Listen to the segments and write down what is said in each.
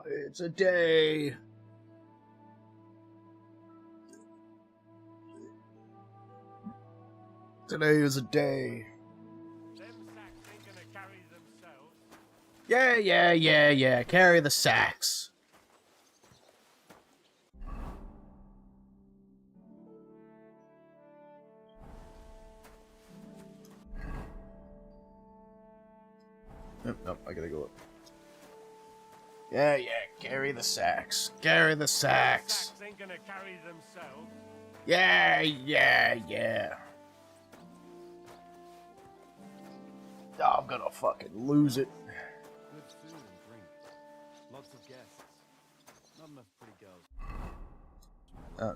It's a day. Today is a day. Them sacks ain't gonna carry themselves. Yeah. Carry the sacks. Nope, I gotta go up. Yeah, carry the sacks. Carry the sacks. Sacks ain't gonna carry themselves. Yeah. Oh, I'm gonna fucking lose it. Good food and drink. Lots of guests. Not enough pretty girls.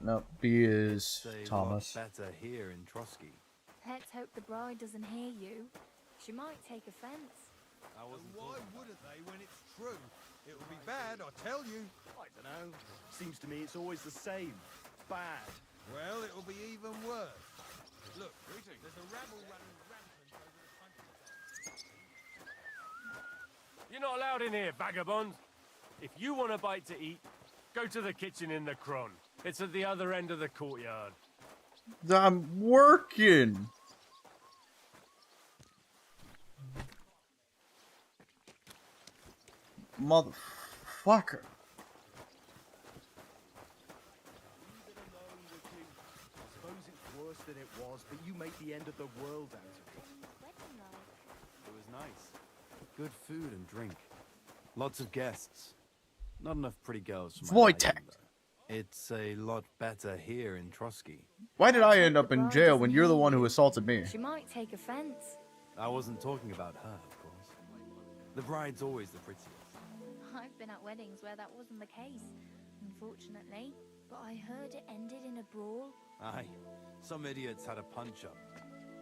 No, B is It's a Thomas. lot better here in Trotsky. Let's hope the bride doesn't hear you. She might take offense. I wasn't Why talking about wouldn't they when it's true? It would be bad, I tell you. I don't know. Seems to me it's always the same. Bad. Well, it'll be even worse. Look, there's a rabble running rampant over the countryside. You're not allowed in here, vagabond. If you want a bite to eat, go to the kitchen in the Cron. It's at the other end of the courtyard. I'm working. Motherfucker. Leave it alone, would you? I suppose it's worse than it was, but you make the end of the world out of it. Wedding like. it was nice. Good food and drink. Lots of guests. Not enough pretty girls for my Void liking, tech. though. It's a lot better here in Trotsky. Why did I end up in jail when you're the one who assaulted me? She might take offense. I wasn't talking about her, of course. The bride's always the prettiest. I've been at weddings where that wasn't the case, unfortunately. But I heard it ended in a brawl. Aye, some idiots had a punch-up.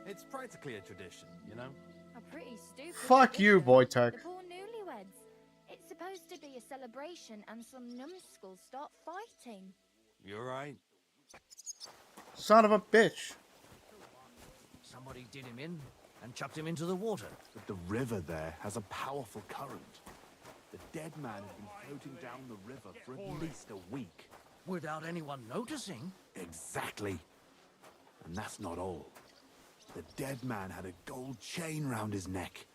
It's practically a tradition, you know? A pretty stupid Fuck you, tradition. Wojtek. The poor newlyweds. It's supposed to be a celebration and some numbskulls start fighting. You're right. Son of a bitch. Somebody did him in and chucked him into the water. But the river there has a powerful current. The dead man has been floating down the river for at least a week. Without anyone noticing. Exactly. And that's not all. The dead man had a gold chain round his neck.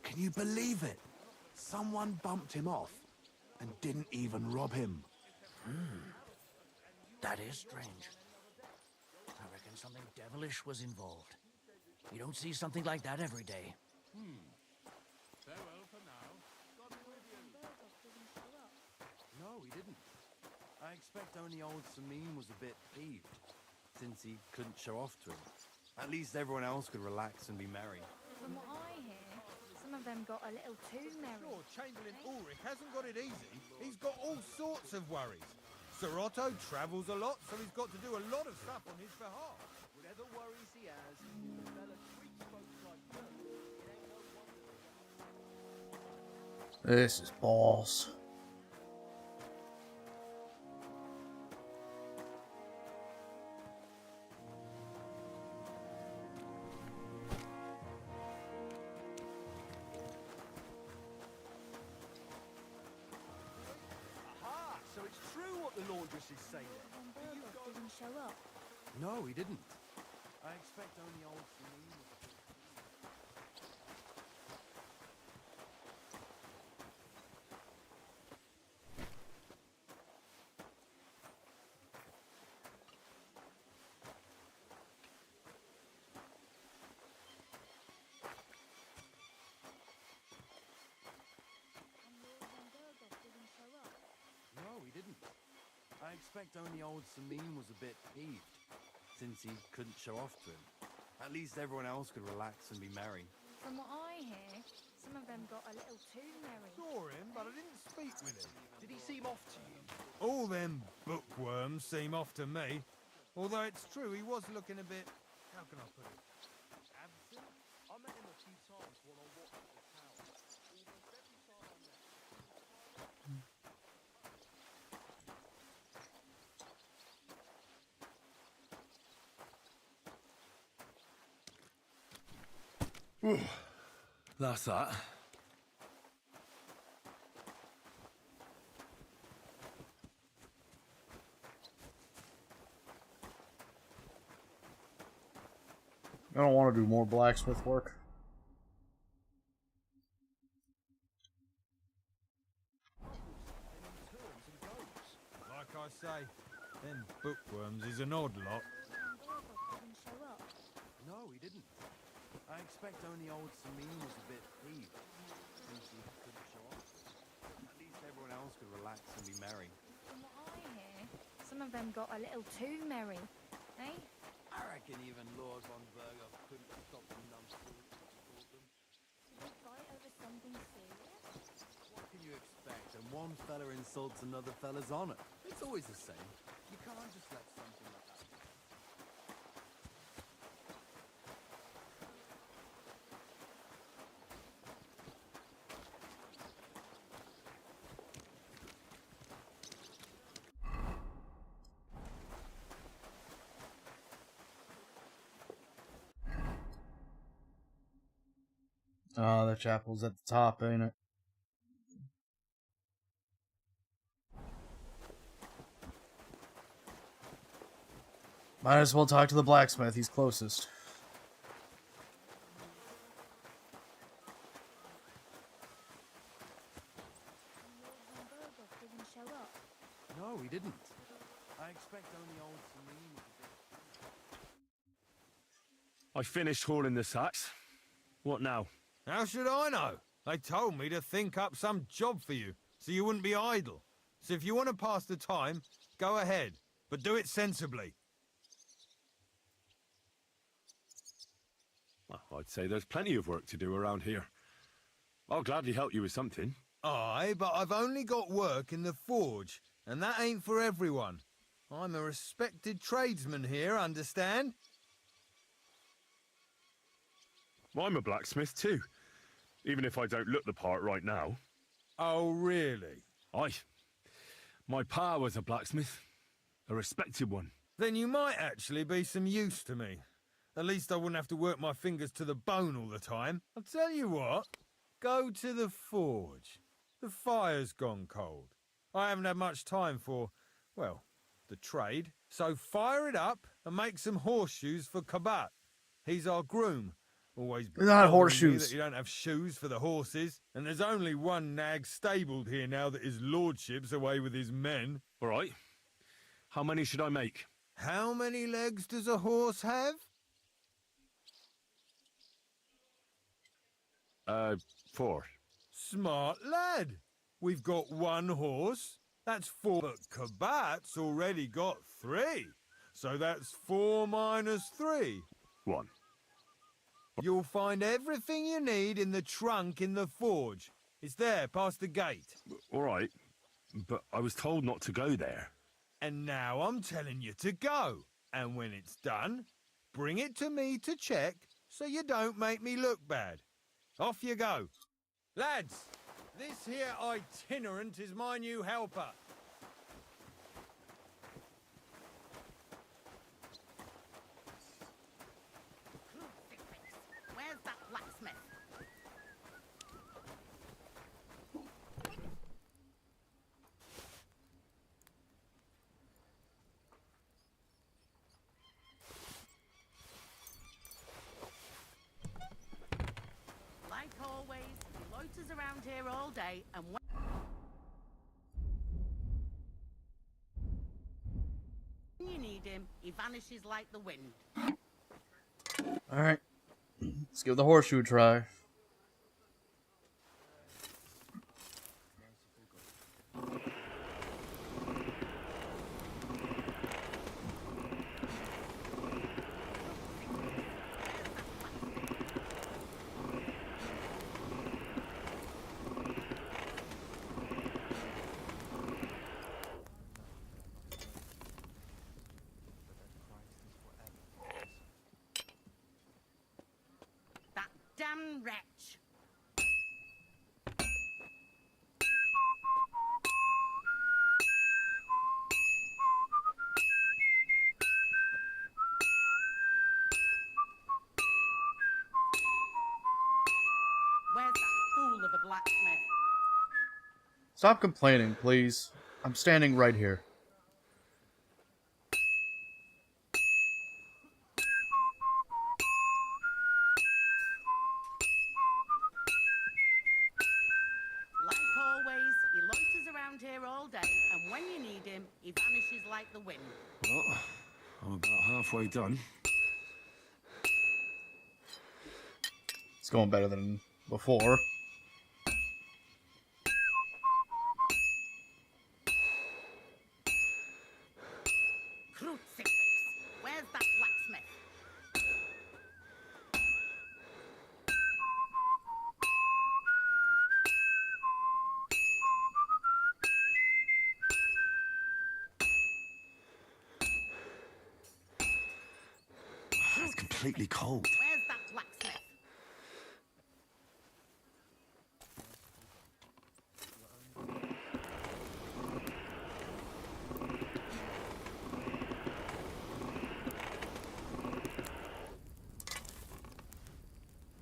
Can you believe it? Someone bumped him off and didn't even rob him. That is strange. I reckon something devilish was involved. You don't see something like that every day. Farewell for now. No, he didn't. I expect only old Samim was a bit peeved, since he couldn't show off to him. At least everyone else could relax and be merry. From what I hear, some of them got a little too merry. Sure, Chamberlain Ulrich hasn't got it easy. He's got all sorts of worries. Sir Otto travels a lot, so he's got to do a lot of stuff on his behalf. Whatever worries he has, the fella treats folks like dirt. It ain't no wonder. This is balls. Aha! So it's true what the laundress is saying. When Burgos didn't show up. No, he didn't. I expect only old Samim was And when Burgos didn't show up. No, he didn't. I expect only old Samim was a bit peeved, since he couldn't show off to him. At least everyone else could relax and be merry. From what I hear, some of them got a little too merry. Saw him, but I didn't speak with him. Did he seem off to you? All them bookworms seem off to me. Although it's true, he was looking a bit... How can I put it? Absent? I met him a few times while I watched at the tower. Almost every time I met him. That's that. I don't want to do more blacksmith work. Like I say, them bookworms is an odd lot. Didn't show up. No, he didn't. I expect only old Samin was a bit peeved since he couldn't show off. At least everyone else could relax and be merry. From what I hear, some of them got a little too merry, eh? I reckon even Lord von Berger couldn't stop the numbskulls. Did they fight over something serious? What can you expect? And one fella insults another fella's honor. It's always the same. You can't just let something like that. Oh, the chapel's at the top, ain't it? Might as well talk to the blacksmith, he's closest. Lord von Berger didn't show up. No, he didn't. I expect only old Samin was a bit... I finished hauling the sacks. What now? How should I know? They told me to think up some job for you, so you wouldn't be idle. So if you want to pass the time, go ahead, but do it sensibly. Well, I'd say there's plenty of work to do around here. I'll gladly help you with something. Aye, but I've only got work in the forge, and that ain't for everyone. I'm a respected tradesman here, understand? I'm a blacksmith too, even if I don't look the part right now. Oh, really? Aye. My pa was a blacksmith, a respected one. Then you might actually be some use to me. At least I wouldn't have to work my fingers to the bone all the time. I'll tell you what, go to the forge. The fire's gone cold. I haven't had much time for, well, the trade. So fire it up and make some horseshoes for Kabat. He's our groom. Always They're not bothering me horseshoes. that you don't have shoes for the horses. And there's only one nag stabled here now that his lordship's away with his men. All right. How many should I make? How many legs does a horse have? 4. Smart lad. We've got one horse. That's 4. But Kabat's already got 3. So that's 4 minus 3. 1. You'll find everything you need in the trunk in the forge. It's there, past the gate. All right, but I was told not to go there. And now I'm telling you to go. And when it's done, bring it to me to check so you don't make me look bad. Off you go. Lads, this here itinerant is my new helper. Where's that blacksmith? Like always, he loiters around here all day and when you need him, he vanishes like the wind. Alright. Let's give the horseshoe a try. That damn wretch. Where's that fool of a blacksmith? Stop complaining, please. I'm standing right here. here all day, and when you need him, he vanishes like the wind. Well, I'm about halfway done. It's going better than before. Crucifix! Where's that blacksmith? It's completely cold. Where's that blacksmith?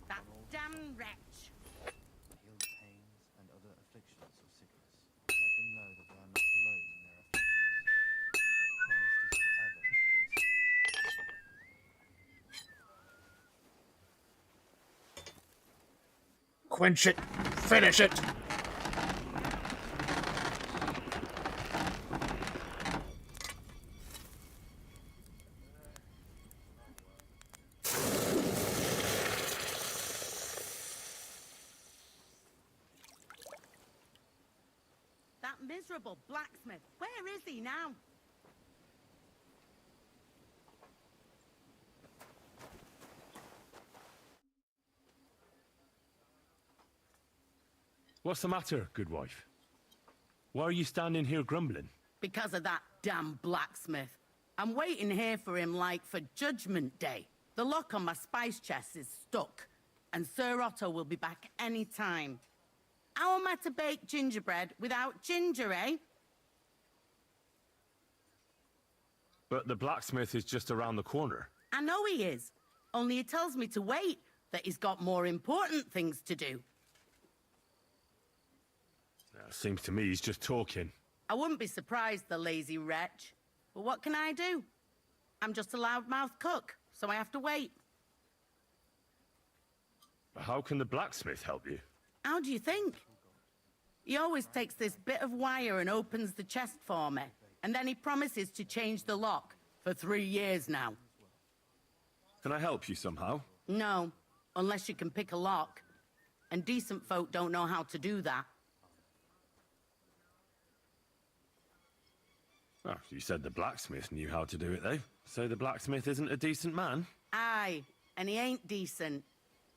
That damn wretch! Heal the pains and other afflictions of sickness. Let them know that they are not alone in their afflictions, but that Christ is forever their Quench it. Finish it. That miserable blacksmith. Where is he now? What's the matter, good wife? Why are you standing here grumbling? Because of that damn blacksmith. I'm waiting here for him like for Judgment Day. The lock on my spice chest is stuck, and Sir Otto will be back any time. How am I to bake gingerbread without ginger, eh? But the blacksmith is just around the corner. I know he is. Only he tells me to wait, that he's got more important things to do. Seems to me he's just talking. I wouldn't be surprised, the lazy wretch. But what can I do? I'm just a loudmouth cook, so I have to wait. How can the blacksmith help you? How do you think? He always takes this bit of wire and opens the chest for me. And then he promises to change the lock for 3 years now. Can I help you somehow? No, unless you can pick a lock. And decent folk don't know how to do that. Oh, you said the blacksmith knew how to do it, though. So the blacksmith isn't a decent man? Aye, and he ain't decent.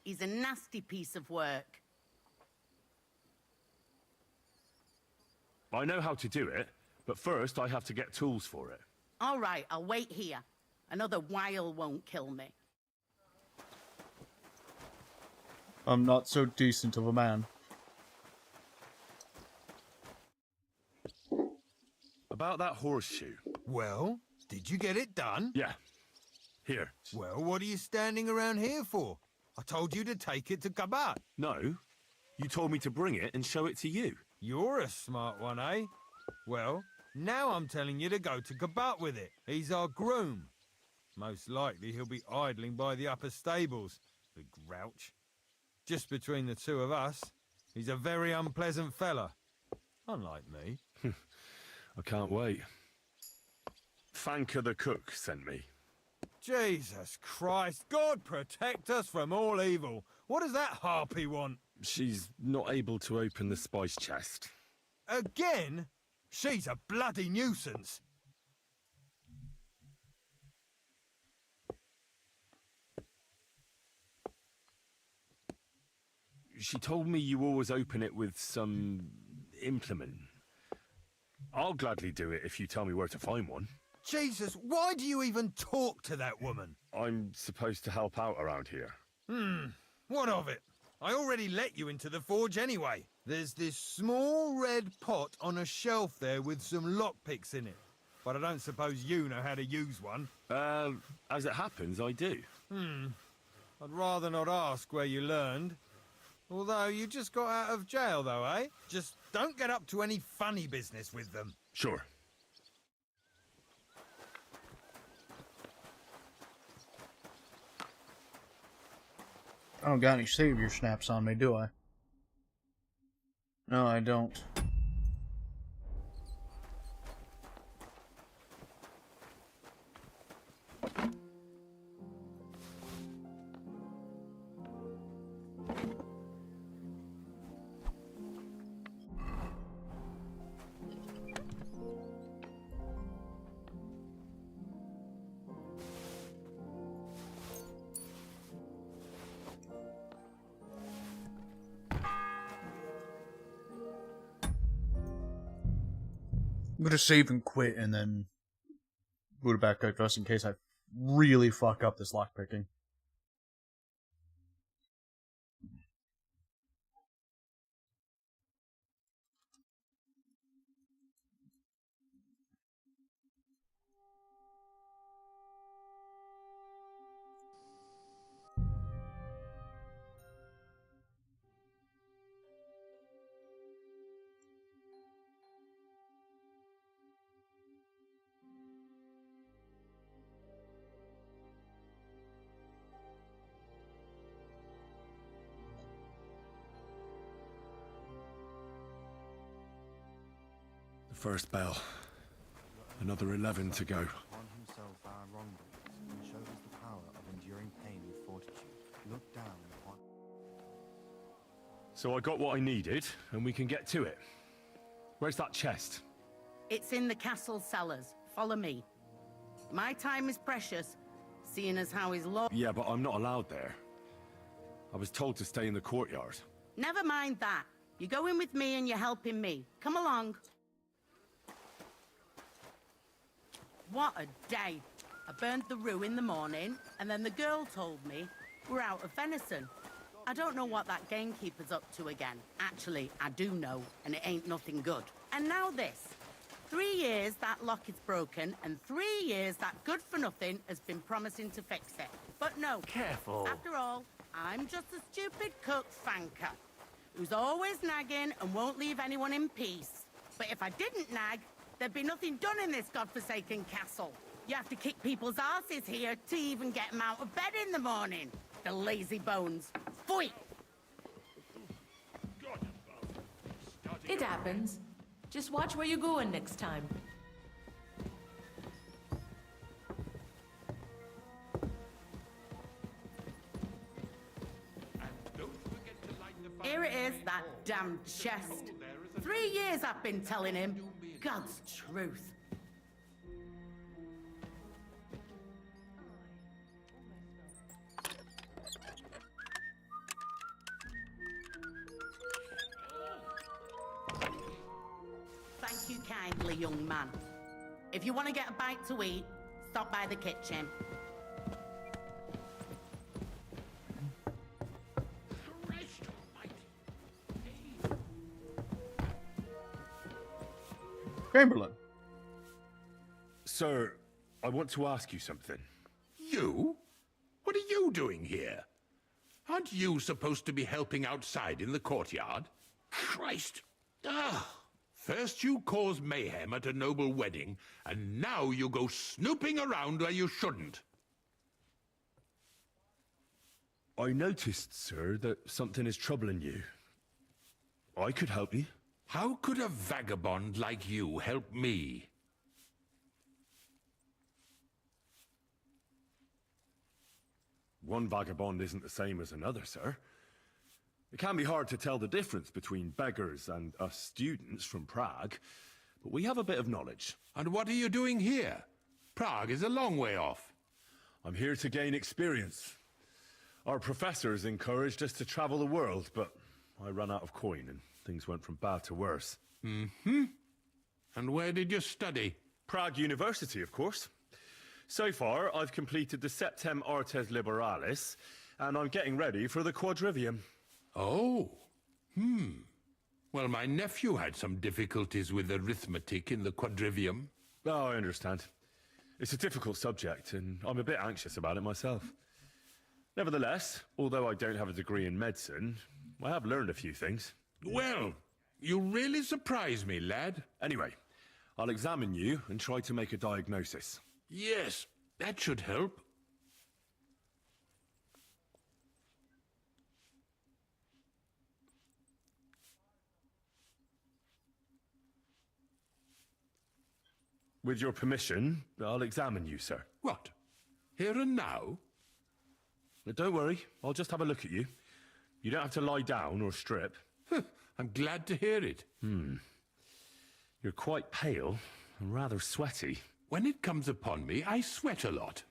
He's a nasty piece of work. I know how to do it, but first I have to get tools for it. All right, I'll wait here. Another while won't kill me. I'm not so decent of a man. About that horseshoe. Well, did you get it done? Yeah. Here. Well, what are you standing around here for? I told you to take it to Kabat. No. You told me to bring it and show it to you. You're a smart one, eh? Well, now I'm telling you to go to Kabat with it. He's our groom. Most likely he'll be idling by the upper stables, the grouch. Just between the two of us, he's a very unpleasant fella. Unlike me. I can't wait. Fanka the cook sent me. Jesus Christ, God protect us from all evil. What does that harpy want? She's not able to open the spice chest. Again? She's a bloody nuisance. She told me you always open it with some implement. I'll gladly do it if you tell me where to find one. Jesus, why do you even talk to that woman? I'm supposed to help out around here. What of it? I already let you into the forge anyway. There's this small red pot on a shelf there with some lockpicks in it. But I don't suppose you know how to use one. As it happens, I do. I'd rather not ask where you learned. Although you just got out of jail though, eh? Just don't get up to any funny business with them. Sure. I don't got any savior snaps on me, do I? No, I don't. I'm gonna save and quit and then boot it back up just in case I really fuck up this lockpicking. The first bell. Another 11 to go. On himself our wrongdoings and show us the power of enduring pain with fortitude. Look down upon... So I got what I needed, and we can get to it. Where's that chest? It's in the castle cellars. Follow me. My time is precious, seeing as how his law... Yeah, but I'm not allowed there. I was told to stay in the courtyard. Never mind that. You go in with me and you're helping me. Come along. What a day. I burned the rue in the morning, and then the girl told me we're out of venison. I don't know what that gamekeeper's up to again. Actually, I do know, and it ain't nothing good. And now this. 3 years that lock is broken, and 3 years that good-for-nothing has been promising to fix it. But no. Careful. After all, I'm just a stupid cook fanker who's always nagging and won't leave anyone in peace. But if I didn't nag, there'd be nothing done in this godforsaken castle. You have to kick people's asses here to even get them out of bed in the morning. The lazy bones. Pfui! It happens. Just watch where you're going next time. Here it is, that damn chest. 3 years I've been telling him. God's truth. Thank you kindly, young man. If you want to get a bite to eat, stop by the kitchen. Chamberlain. Sir, I want to ask you something. You? What are you doing here? Aren't you supposed to be helping outside in the courtyard? Christ! Ah! First you cause mayhem at a noble wedding, and now you go snooping around where you shouldn't. I noticed, sir, that something is troubling you. I could help you. How could a vagabond like you help me? One vagabond isn't the same as another, sir. It can be hard to tell the difference between beggars and us students from Prague, but we have a bit of knowledge. And what are you doing here? Prague is a long way off. I'm here to gain experience. Our professors encouraged us to travel the world, but I ran out of coin and things went from bad to worse. Mm-hmm. And where did you study? Prague University, of course. So far, I've completed the Septem Artes Liberalis, and I'm getting ready for the Quadrivium. Oh. Well, my nephew had some difficulties with arithmetic in the Quadrivium. Oh, I understand. It's a difficult subject, and I'm a bit anxious about it myself. Nevertheless, although I don't have a degree in medicine, I have learned a few things. Well, you really surprise me, lad. Anyway, I'll examine you and try to make a diagnosis. Yes, that should help. With your permission, I'll examine you, sir. What? Here and now? Don't worry, I'll just have a look at you. You don't have to lie down or strip. I'm glad to hear it. You're quite pale and rather sweaty. When it comes upon me, I sweat a lot.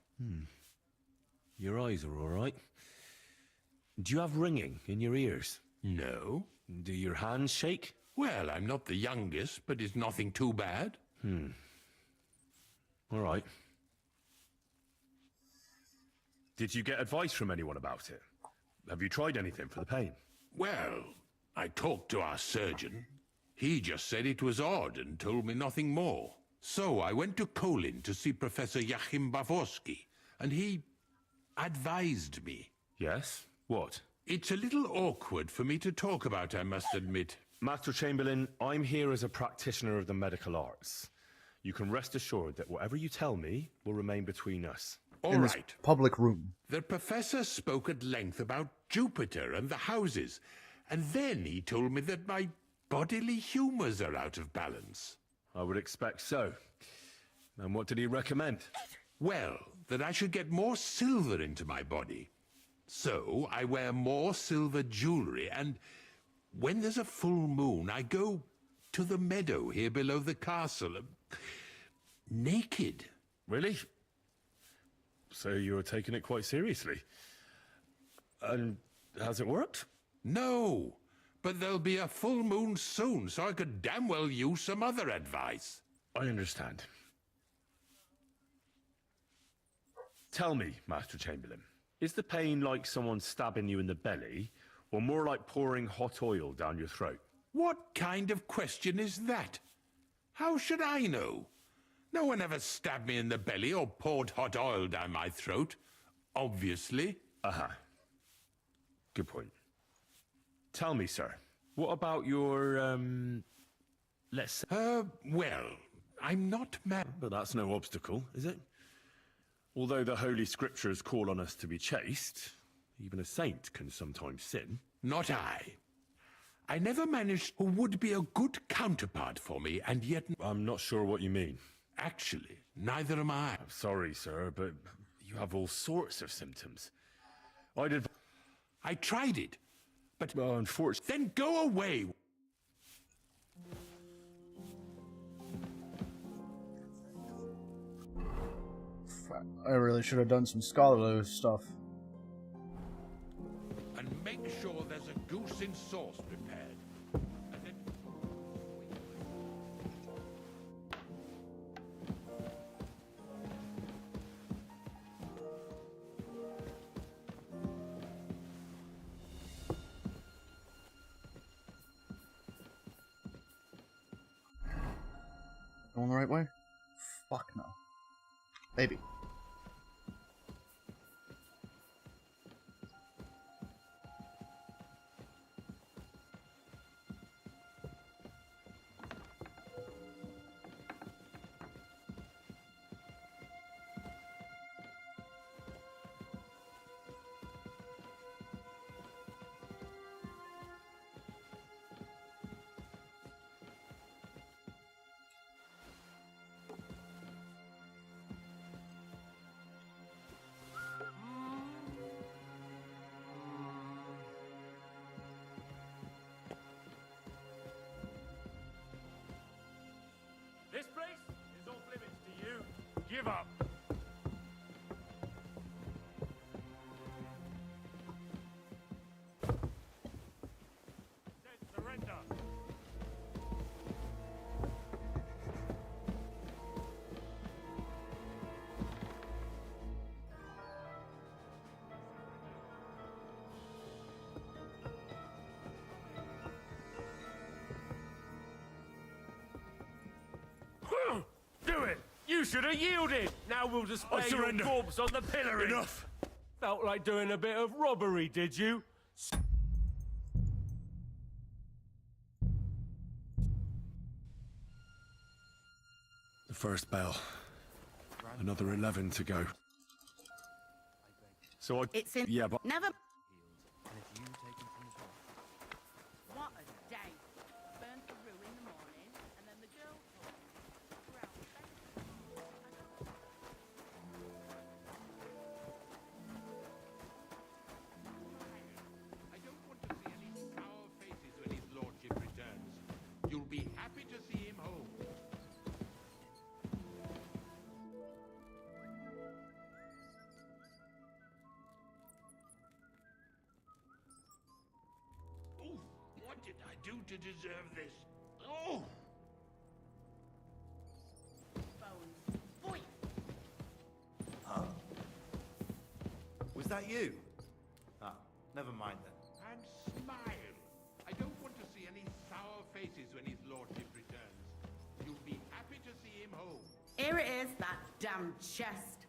Your eyes are all right. Do you have ringing in your ears? No. Do your hands shake? Well, I'm not the youngest, but it's nothing too bad. All right. Did you get advice from anyone about it? Have you tried anything for the pain? Well, I talked to our surgeon. He just said it was odd and told me nothing more. So I went to Kolin to see Professor Joachim Bavorski, and he advised me. Yes? What? It's a little awkward for me to talk about, I must admit. Master Chamberlain, I'm here as a practitioner of the medical arts. You can rest assured that whatever you tell me will remain between us. All right. Public room. The professor spoke at length about Jupiter and the houses, and then he told me that my bodily humors are out of balance. I would expect so. And what did he recommend? Well, that I should get more silver into my body. So I wear more silver jewelry, and when there's a full moon, I go to the meadow here below the castle, naked. Really? So you're taking it quite seriously. And has it worked? No, but there'll be a full moon soon, so I could damn well use some other advice. I understand. Tell me, Master Chamberlain, is the pain like someone stabbing you in the belly, or more like pouring hot oil down your throat? What kind of question is that? How should I know? No one ever stabbed me in the belly or poured hot oil down my throat. Obviously. Aha. Good point. Tell me, sir, what about your, let's say... well, I'm not mad. But that's no obstacle, is it? Although the Holy Scriptures call on us to be chaste, even a saint can sometimes sin. Not I. I never managed who would be a good counterpart for me, and yet... I'm not sure what you mean. Actually, neither am I. I'm sorry, sir, but you have all sorts of symptoms. I tried it, but... unfortunately... Then go away! I really should have done some scholarly stuff. And make sure there's a goose in sauce prepared. And then... Going the right way? Fuck no. Maybe. This place is off limits to you. Give up. Said surrender. Do it! You should have yielded! Now we'll display your corpse on the pillory! Enough! Felt like doing a bit of robbery, did you? The first bell. Another 11 to go. So I... It's in... Yeah, but... Never... And if you take him from his wife. What a day. Burnt the rue in the morning, and then the girl told me we're out of bed. I don't want to see any sour faces when his lordship returns. You'll be happy to see him home. Oh, what did I do to deserve this? Oh! that you? Ah, never mind then. And smile. I don't want to see any sour faces when his lordship returns. You'll be happy to see him home. Here it is, that damn chest.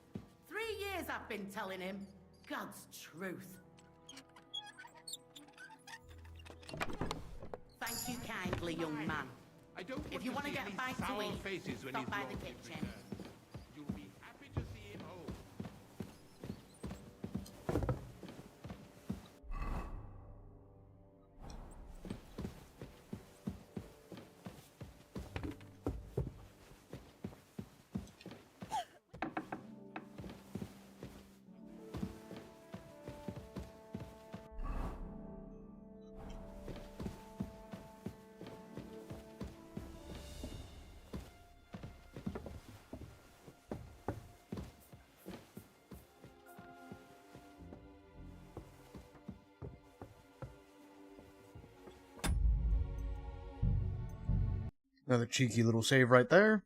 3 years I've been telling him. God's truth. Thank you kindly, young man. I don't want If you to want to see get any a bite to sour eat, faces when stop his by the lordship kitchen. returns. You'll be happy to see him home. Another cheeky little save right there.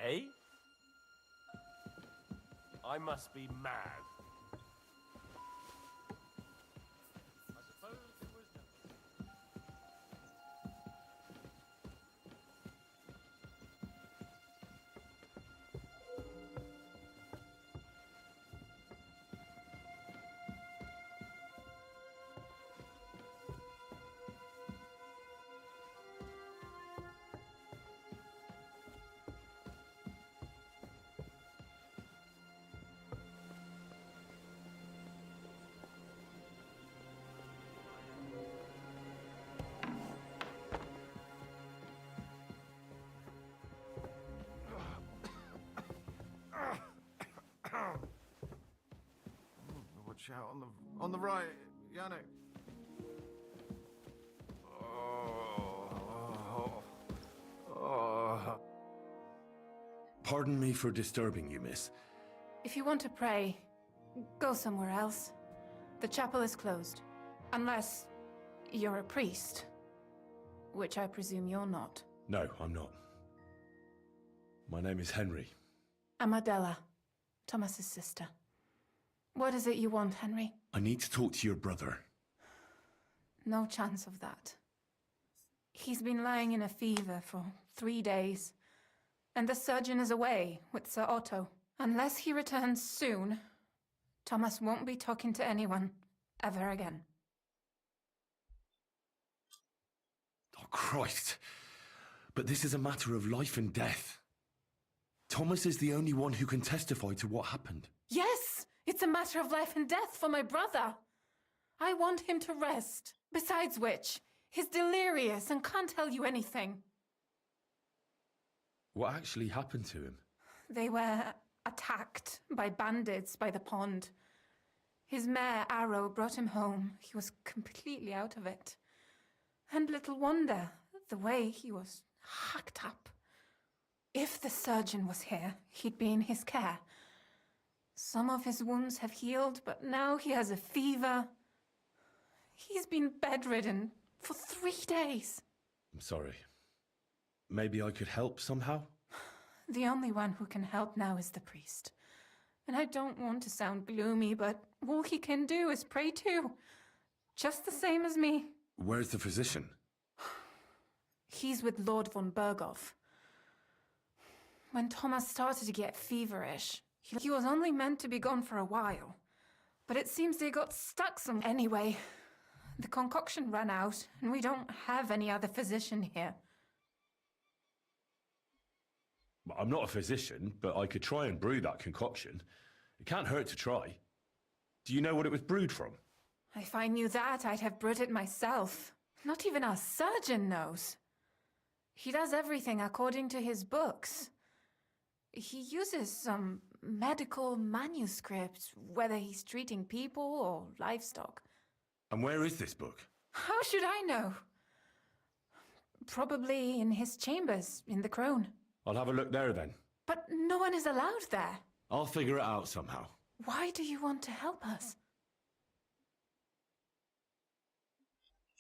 Eh? I must be mad. I suppose it was nothing. Watch out on the right, Yannick. Pardon me for disturbing you, miss. If you want to pray, go somewhere else. The chapel is closed. Unless you're a priest. Which I presume you're not. No, I'm not. My name is Henry. I'm Adela, Thomas's sister. What is it you want, Henry? I need to talk to your brother. No chance of that. He's been lying in a fever for 3 days. And the surgeon is away with Sir Otto. Unless he returns soon, Thomas won't be talking to anyone ever again. Oh, Christ. But this is a matter of life and death. Thomas is the only one who can testify to what happened. Yes! It's a matter of life and death for my brother. I want him to rest. Besides which, he's delirious and can't tell you anything. What actually happened to him? They were attacked by bandits by the pond. His mare, Arrow, brought him home. He was completely out of it. And little wonder, the way he was hacked up. If the surgeon was here, he'd be in his care. Some of his wounds have healed, but now he has a fever. He's been bedridden for 3 days. I'm sorry. Maybe I could help somehow? The only one who can help now is the priest. And I don't want to sound gloomy, but all he can do is pray too. Just the same as me. Where's the physician? He's with Lord von Berghoff. When Thomas started to get feverish, he was only meant to be gone for a while. But it seems they got stuck some... Anyway, the concoction ran out, and we don't have any other physician here. I'm not a physician, but I could try and brew that concoction. It can't hurt to try. Do you know what it was brewed from? If I knew that, I'd have brewed it myself. Not even our surgeon knows. He does everything according to his books. He uses some medical manuscript, whether he's treating people or livestock. And where is this book? How should I know? Probably in his chambers, in the Crone. I'll have a look there then. But no one is allowed there. I'll figure it out somehow. Why do you want to help us?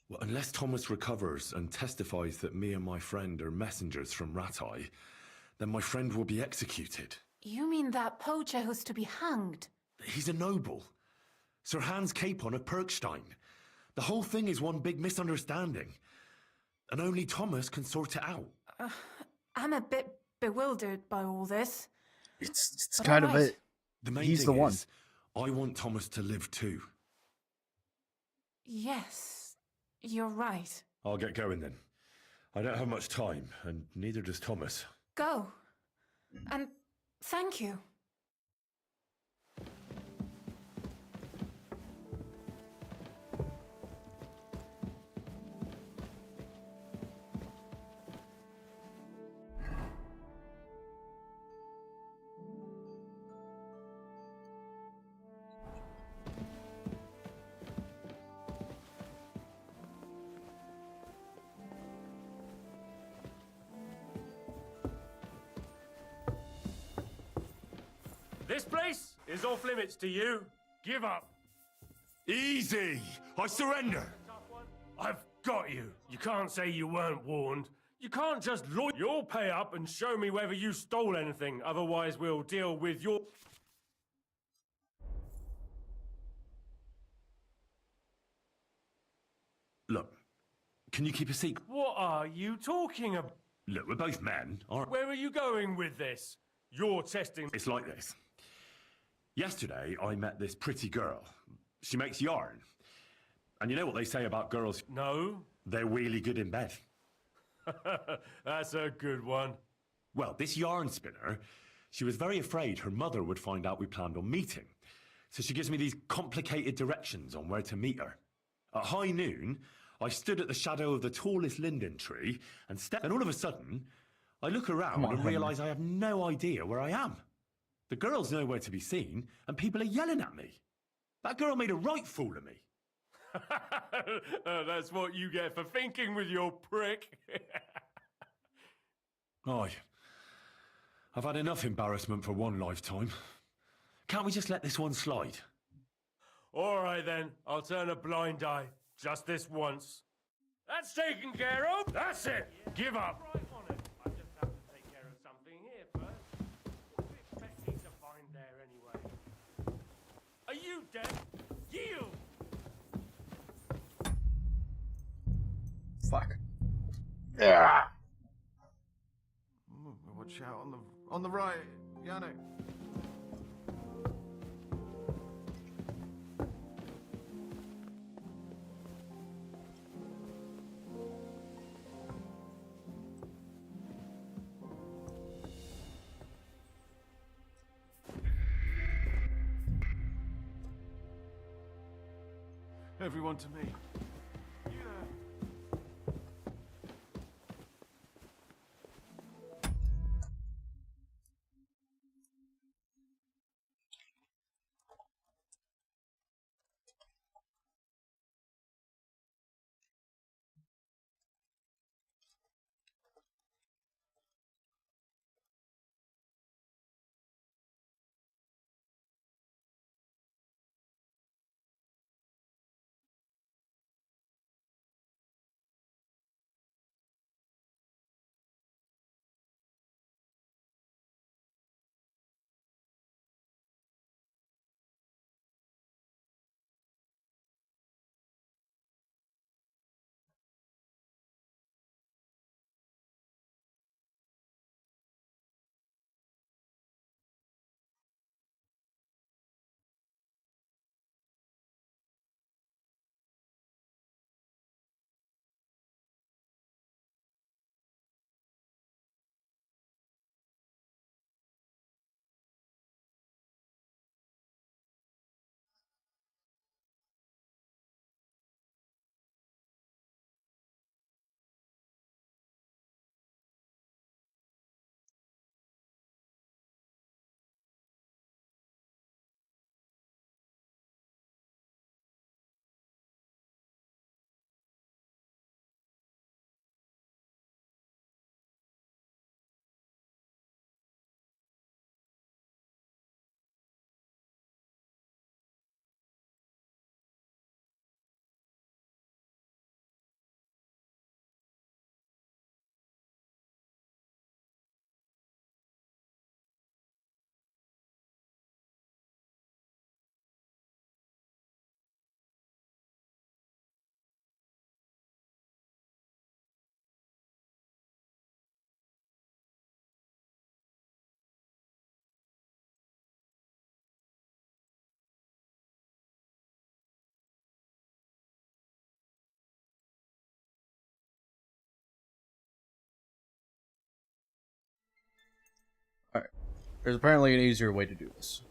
Well, unless Thomas recovers and testifies that me and my friend are messengers from Rattay, then my friend will be executed. You mean that poacher who's to be hanged? He's a noble. Sir Hans Capon of Perkstein. The whole thing is one big misunderstanding. And only Thomas can sort it out. I'm a bit bewildered by all this. It's kind of it. The main He's thing the one. is, I want Thomas to live too. Yes, you're right. I'll get going then. I don't have much time, and neither does Thomas. Go. And thank you. This place is off limits to you. Give up. Easy! I surrender! I've got you. You can't say you weren't warned. You can't just lie. You'll pay up and show me whether you stole anything. Otherwise, we'll deal with your... Look, can you keep a secret? What are you talking about? Look, we're both men, aren't we? Where are you going with this? You're testing... It's like this. Yesterday, I met this pretty girl. She makes yarn. And you know what they say about girls? No. They're really good in bed. That's a good one. Well, this yarn spinner, she was very afraid her mother would find out we planned on meeting. So she gives me these complicated directions on where to meet her. At high noon, I stood at the shadow of the tallest linden tree and all of a sudden, I look around and realise I have no idea where I am. The girl's nowhere to be seen, and people are yelling at me. That girl made a right fool of me. That's what you get for thinking with your prick. I've had enough embarrassment for one lifetime. Can't we just let this one slide? All right then, I'll turn a blind eye. Just this once. That's taken care of. That's it. Give up. Right on it. I just have to take care of something here first. What do you expect me to find there anyway? Are you dead? Yield! Fuck. Yeah. Watch out on the right, Yano. Everyone to me. Alright. There's apparently an easier way to do this.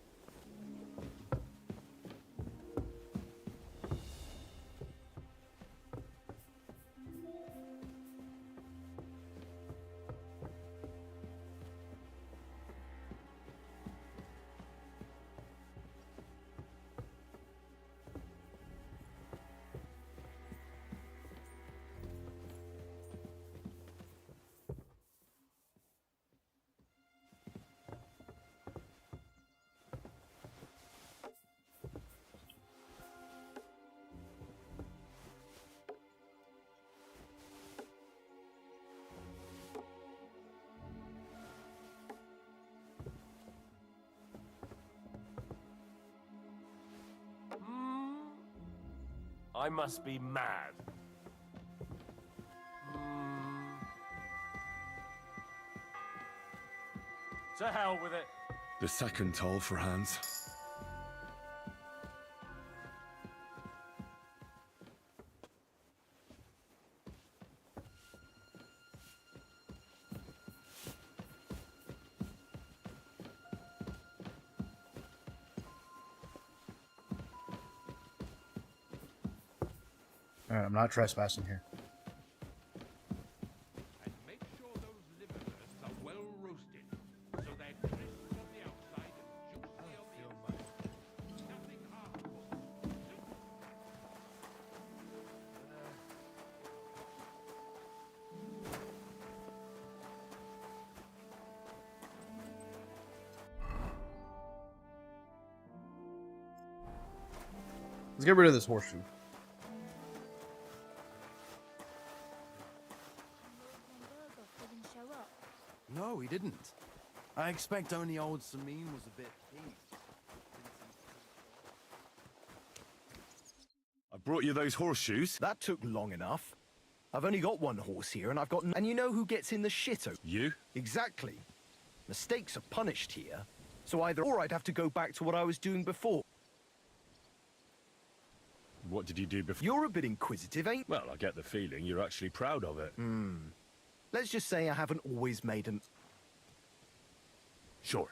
I must be mad. To hell with it. The second toll for Hans. Alright, I'm not trespassing here. And make sure those liver bursts are well roasted, so they're crisp on the outside and juicy on the inside. Nothing hard. Let's get rid of this horseshoe. Didn't show up. No, he didn't. I expect only old Samin was a bit peeved. I brought you those horseshoes. That took long enough. I've only got one horse here, and I've got... And you know who gets in the shit? You? Exactly. Mistakes are punished here, so either or I'd have to go back to what I was doing before. What did you do before? You're a bit inquisitive, ain't... Well, I get the feeling you're actually proud of it. Let's just say I haven't always made an... Sure.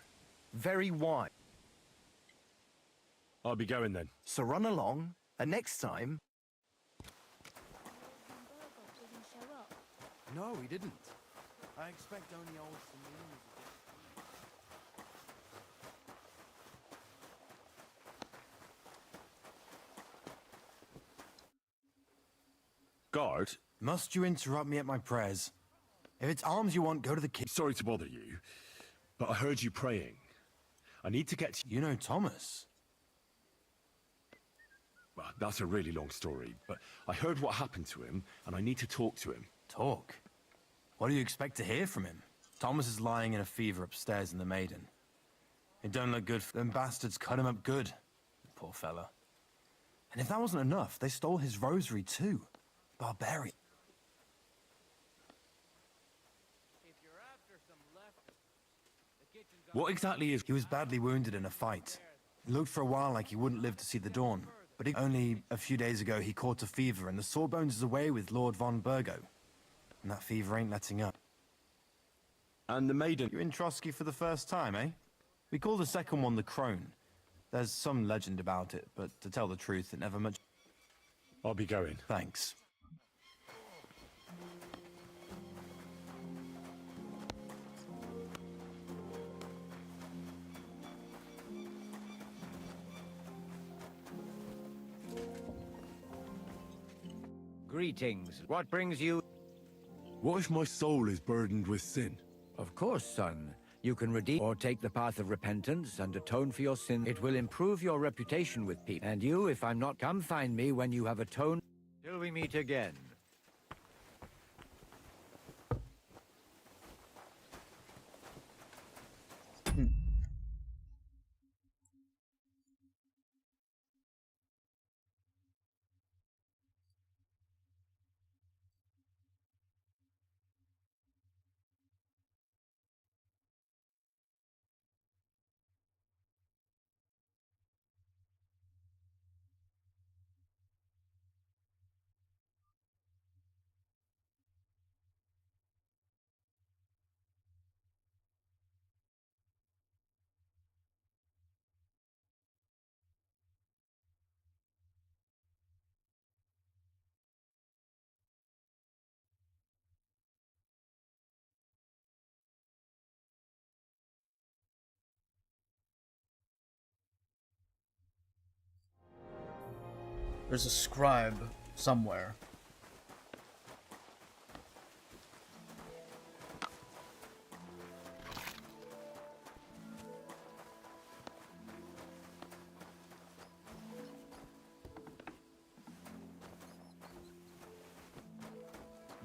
Very wise. I'll be going then. So run along, and next time... Didn't show up. No, he didn't. I expect only old Samin was a bit peeved. Guard? Must you interrupt me at my prayers? If it's alms you want, go to the king. Sorry to bother you, but I heard you praying. I need to get to... You know Thomas? Well, that's a really long story, but I heard what happened to him, and I need to talk to him. Talk? What do you expect to hear from him? Thomas is lying in a fever upstairs in the Maiden. It don't look good. Them bastards cut him up good. Poor fella. And if that wasn't enough, they stole his rosary too. Barbarian. What exactly is... He was badly wounded in a fight. It looked for a while like he wouldn't live to see the dawn. But only a few days ago he caught a fever and the Sawbones is away with Lord von Burgo. And that fever ain't letting up. And the maiden... You're in Trotsky for the first time, eh? We call the second one the Crone. There's some legend about it, but to tell the truth, it never much... I'll be going. Thanks. Greetings. What brings you? What if my soul is burdened with sin? Of course, son. You can redeem or take the path of repentance and atone for your sin. It will improve your reputation with people. And you, if I'm not, come find me when you have atoned. Till we meet again. There's a scribe somewhere.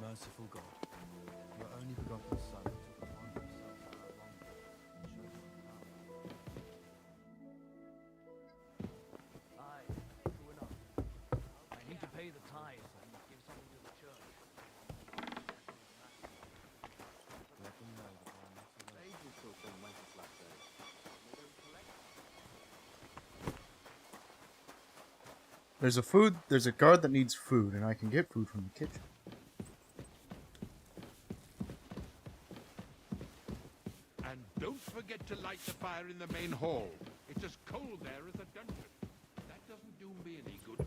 Merciful God, your only begotten Son took upon himself our wrongdoing and showed us power. Aye, true enough. I need to pay the tithes and give something to the church. Let them know that I am not alone. Agents still saying Wenceslas said. They don't collect. There's a guard that needs food, and I can get food from the kitchen. And don't forget to light the fire in the main hall. It's as cold there as a dungeon. That doesn't do me any good.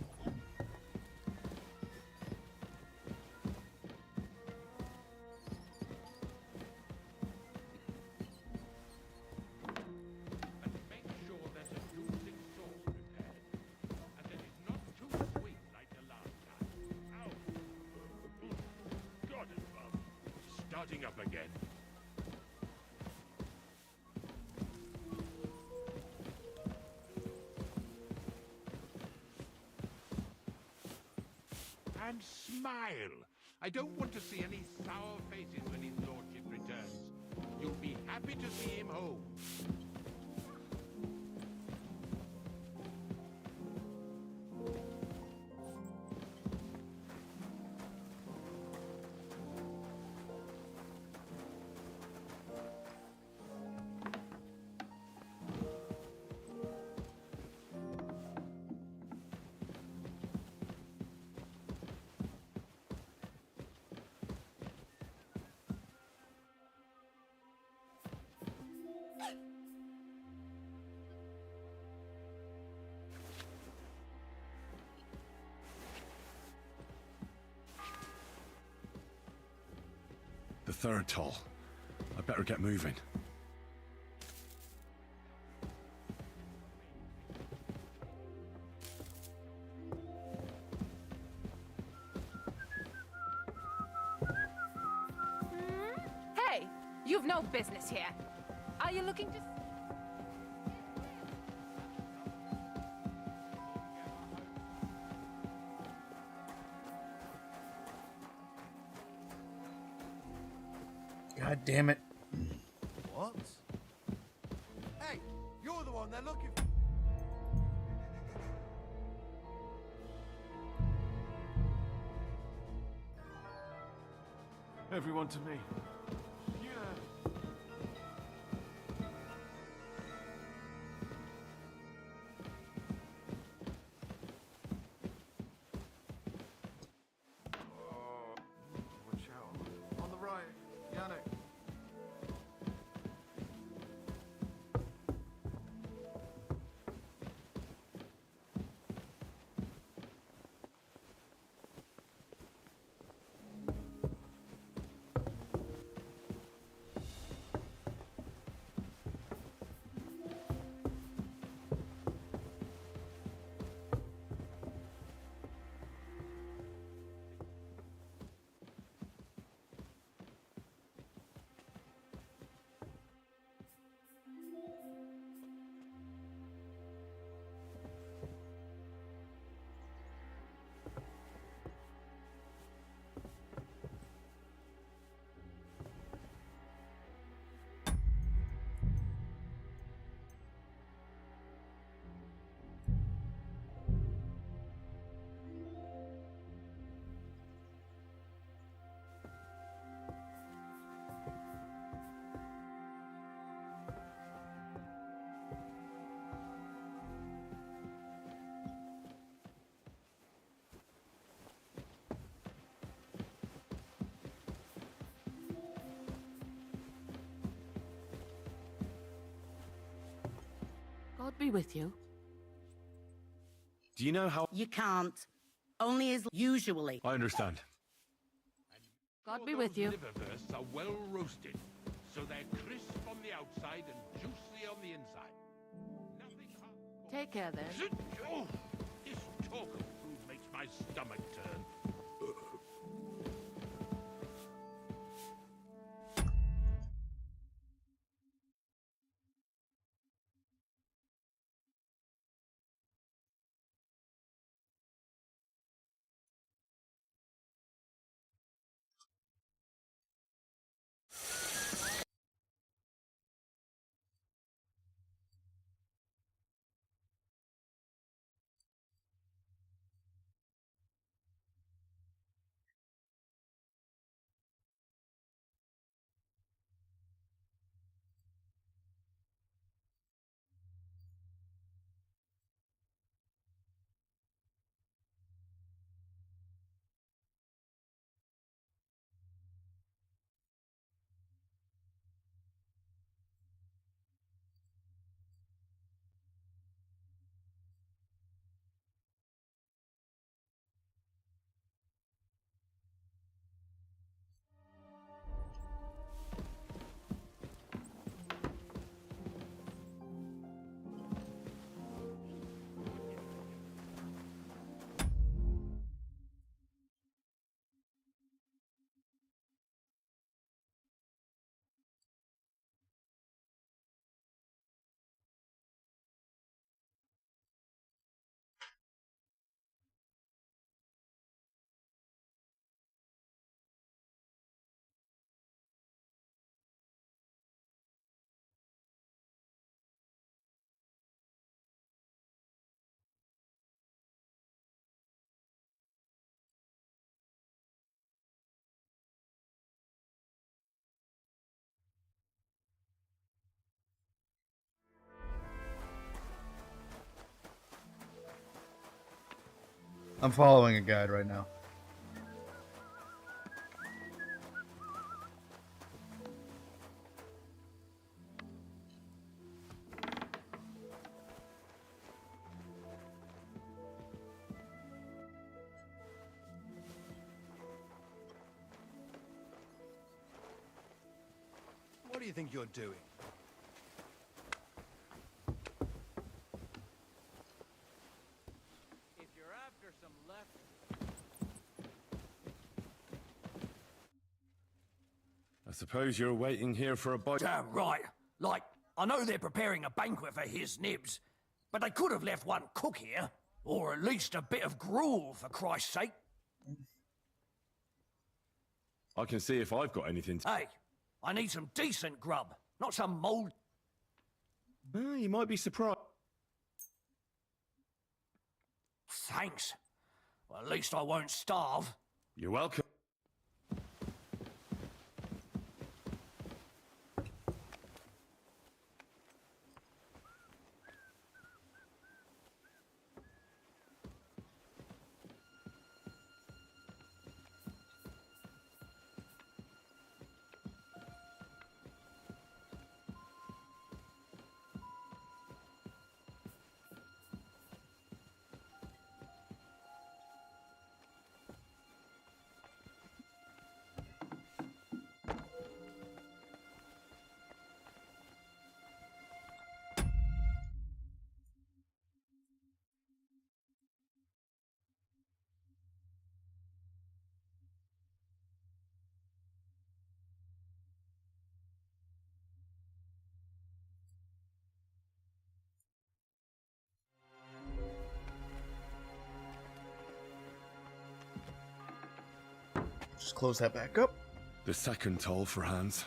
And make sure there's a juicing sauce prepared. And that it's not too sweet like the last time. Ow! God above. Starting up again. And smile. I don't want to see any sour faces when his lordship returns. You'll be happy to see him home. The third toll. I better get moving. Hey, you've no business here. Are you looking to... God damn it. What? Hey, you're the one they're looking for. Everyone to me. Yeah. Watch out. On the right, Yannick. God be with you. Do you know how... You can't. Only as usually. I understand. God be with you. Liverwursts are well roasted, so they're crisp on the outside and juicy on the inside. Nothing hard. Take care then. Oh, this talk of food my stomach turn. I'm following a guide right now. What do you think you're doing? If you're after some left... I suppose you're waiting here for a bite. Damn right. Like, I know they're preparing a banquet for his nibs, but they could have left one cook here, or at least a bit of gruel, for Christ's sake. I can see if I've got anything to... Hey, I need some decent grub, not some mold... You might be surprised. Thanks. Well, at least I won't starve. You're welcome. Just close that back up. The second toll for Hans.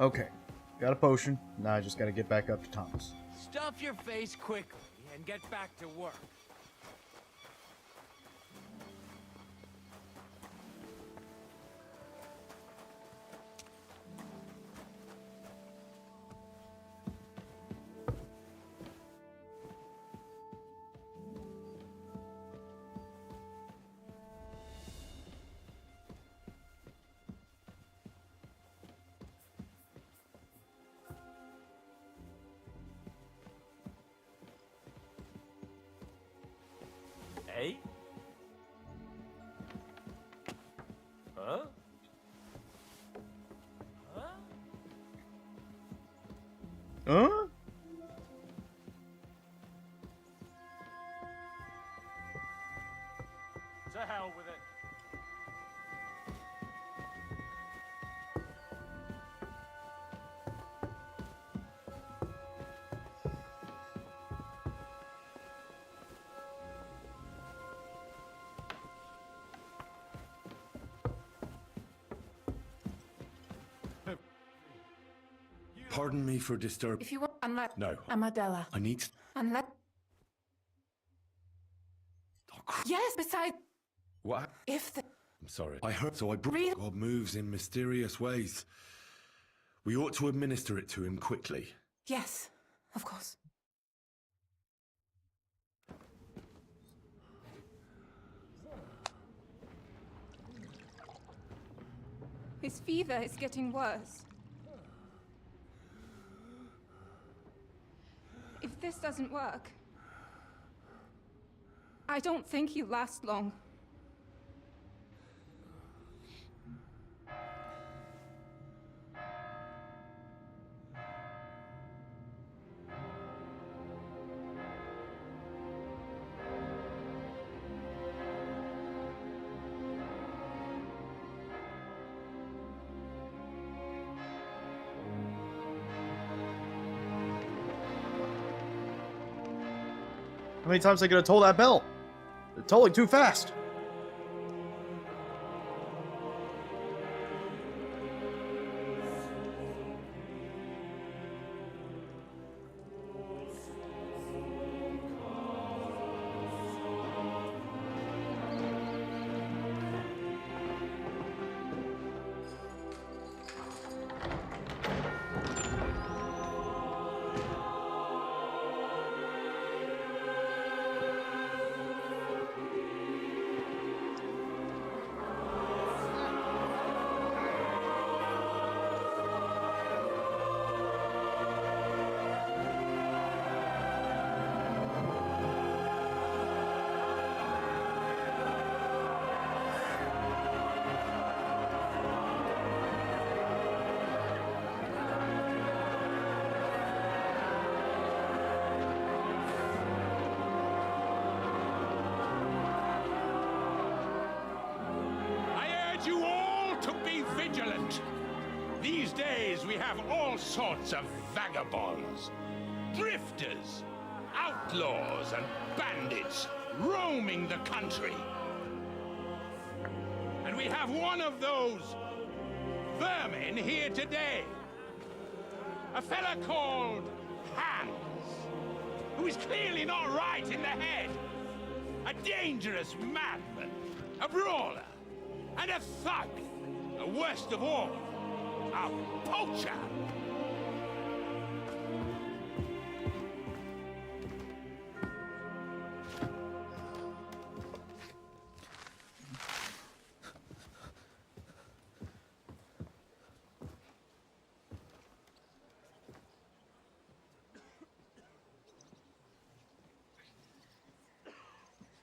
Okay, got a potion. Now I just gotta get back up to Thomas. Stuff your face quickly and get back to work. Hey? Huh? Huh? Huh? To hell with it. Pardon me for disturbing. If you want, unless No. Amadella. I need. Unless. Yes. Besides, What? if the I'm sorry. I heard. So I brought. God moves in mysterious ways. We ought to administer it to him quickly. yes, of course. His fever is getting worse. If this doesn't work, I don't think he'll last long. How many times are they gonna toll that bell? They're tolling too fast. You all to be vigilant. These days we have all sorts of vagabonds, drifters, outlaws and bandits roaming the country. And we have one of those vermin here today. A fella called Hans, who is clearly not right in the head. A dangerous madman, a brawler, and a thug, the worst of all, a poacher.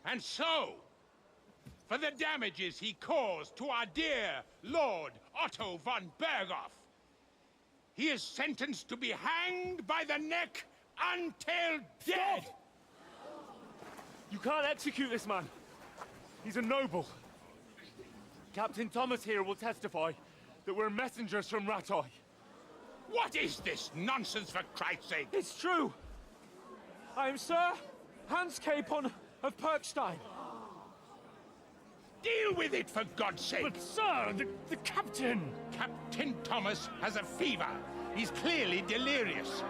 And so, for the damages he caused to our dear Lord Otto von Berghoff, he is sentenced to be hanged by the neck until dead! Stop! You can't execute this man. He's a noble. Captain Thomas here will testify that we're messengers from Ratoi. What is this nonsense, for Christ's sake? It's true. I am Sir Hans Capon of Perkstein. Deal with it, for God's sake! But, sir, the captain... Captain Thomas has a fever. He's clearly delirious.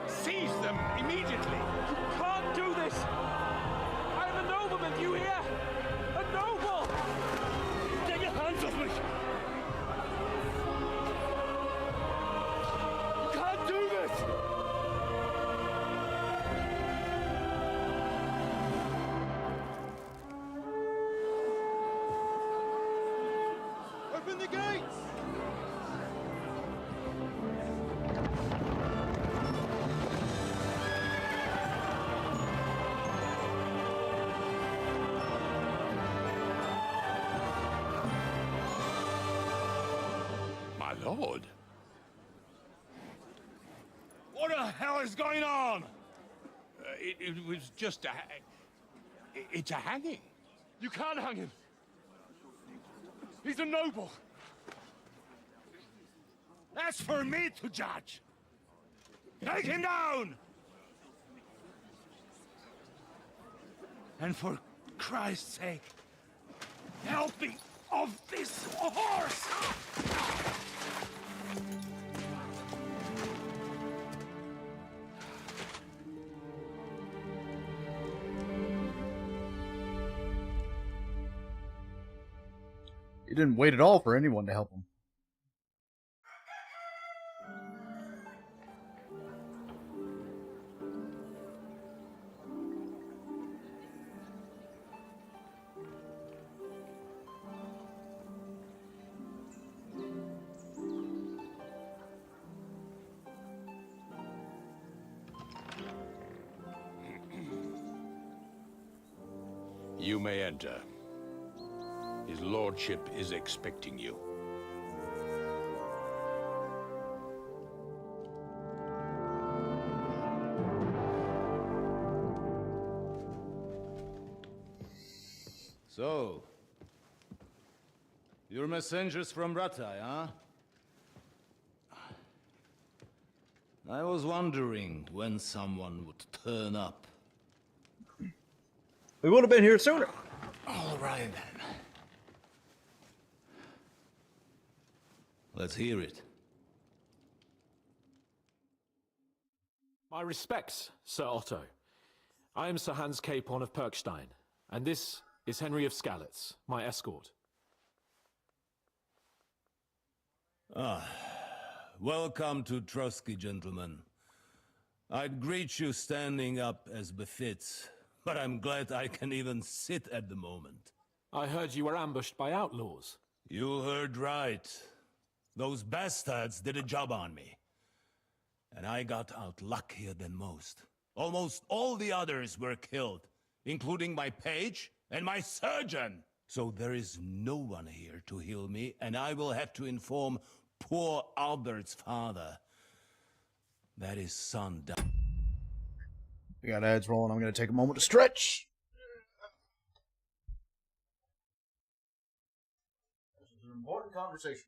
Seize them immediately. You can't do this! I am a nobleman, you hear? A noble! Get your hands off me! You can't do this! Open the gates! My lord. What the hell is going on? It was just a... It's a hanging. You can't hang him! He's a noble! That's for me to judge. Take him down! And for Christ's sake, help me off this horse! He didn't wait at all for anyone to help him. You may enter. His lordship is expecting you. So, you're messengers from Ratai, huh? I was wondering when someone would turn up. We would have been here sooner. All right, then. Let's hear it. My respects, Sir Otto. I am Sir Hans Capon of Perkstein, and this is Henry of Skalitz, my escort. Welcome to Trusky, gentlemen. I'd greet you standing up as befits, but I'm glad I can even sit at the moment. I heard you were ambushed by outlaws. You heard right. Those bastards did a job on me. And I got out luckier than most. Almost all the others were killed, including my page and my surgeon. So there is no one here to heal me, and I will have to inform poor Albert's father that his son died. We got ads rolling. I'm going to take a moment to stretch. This is an important conversation.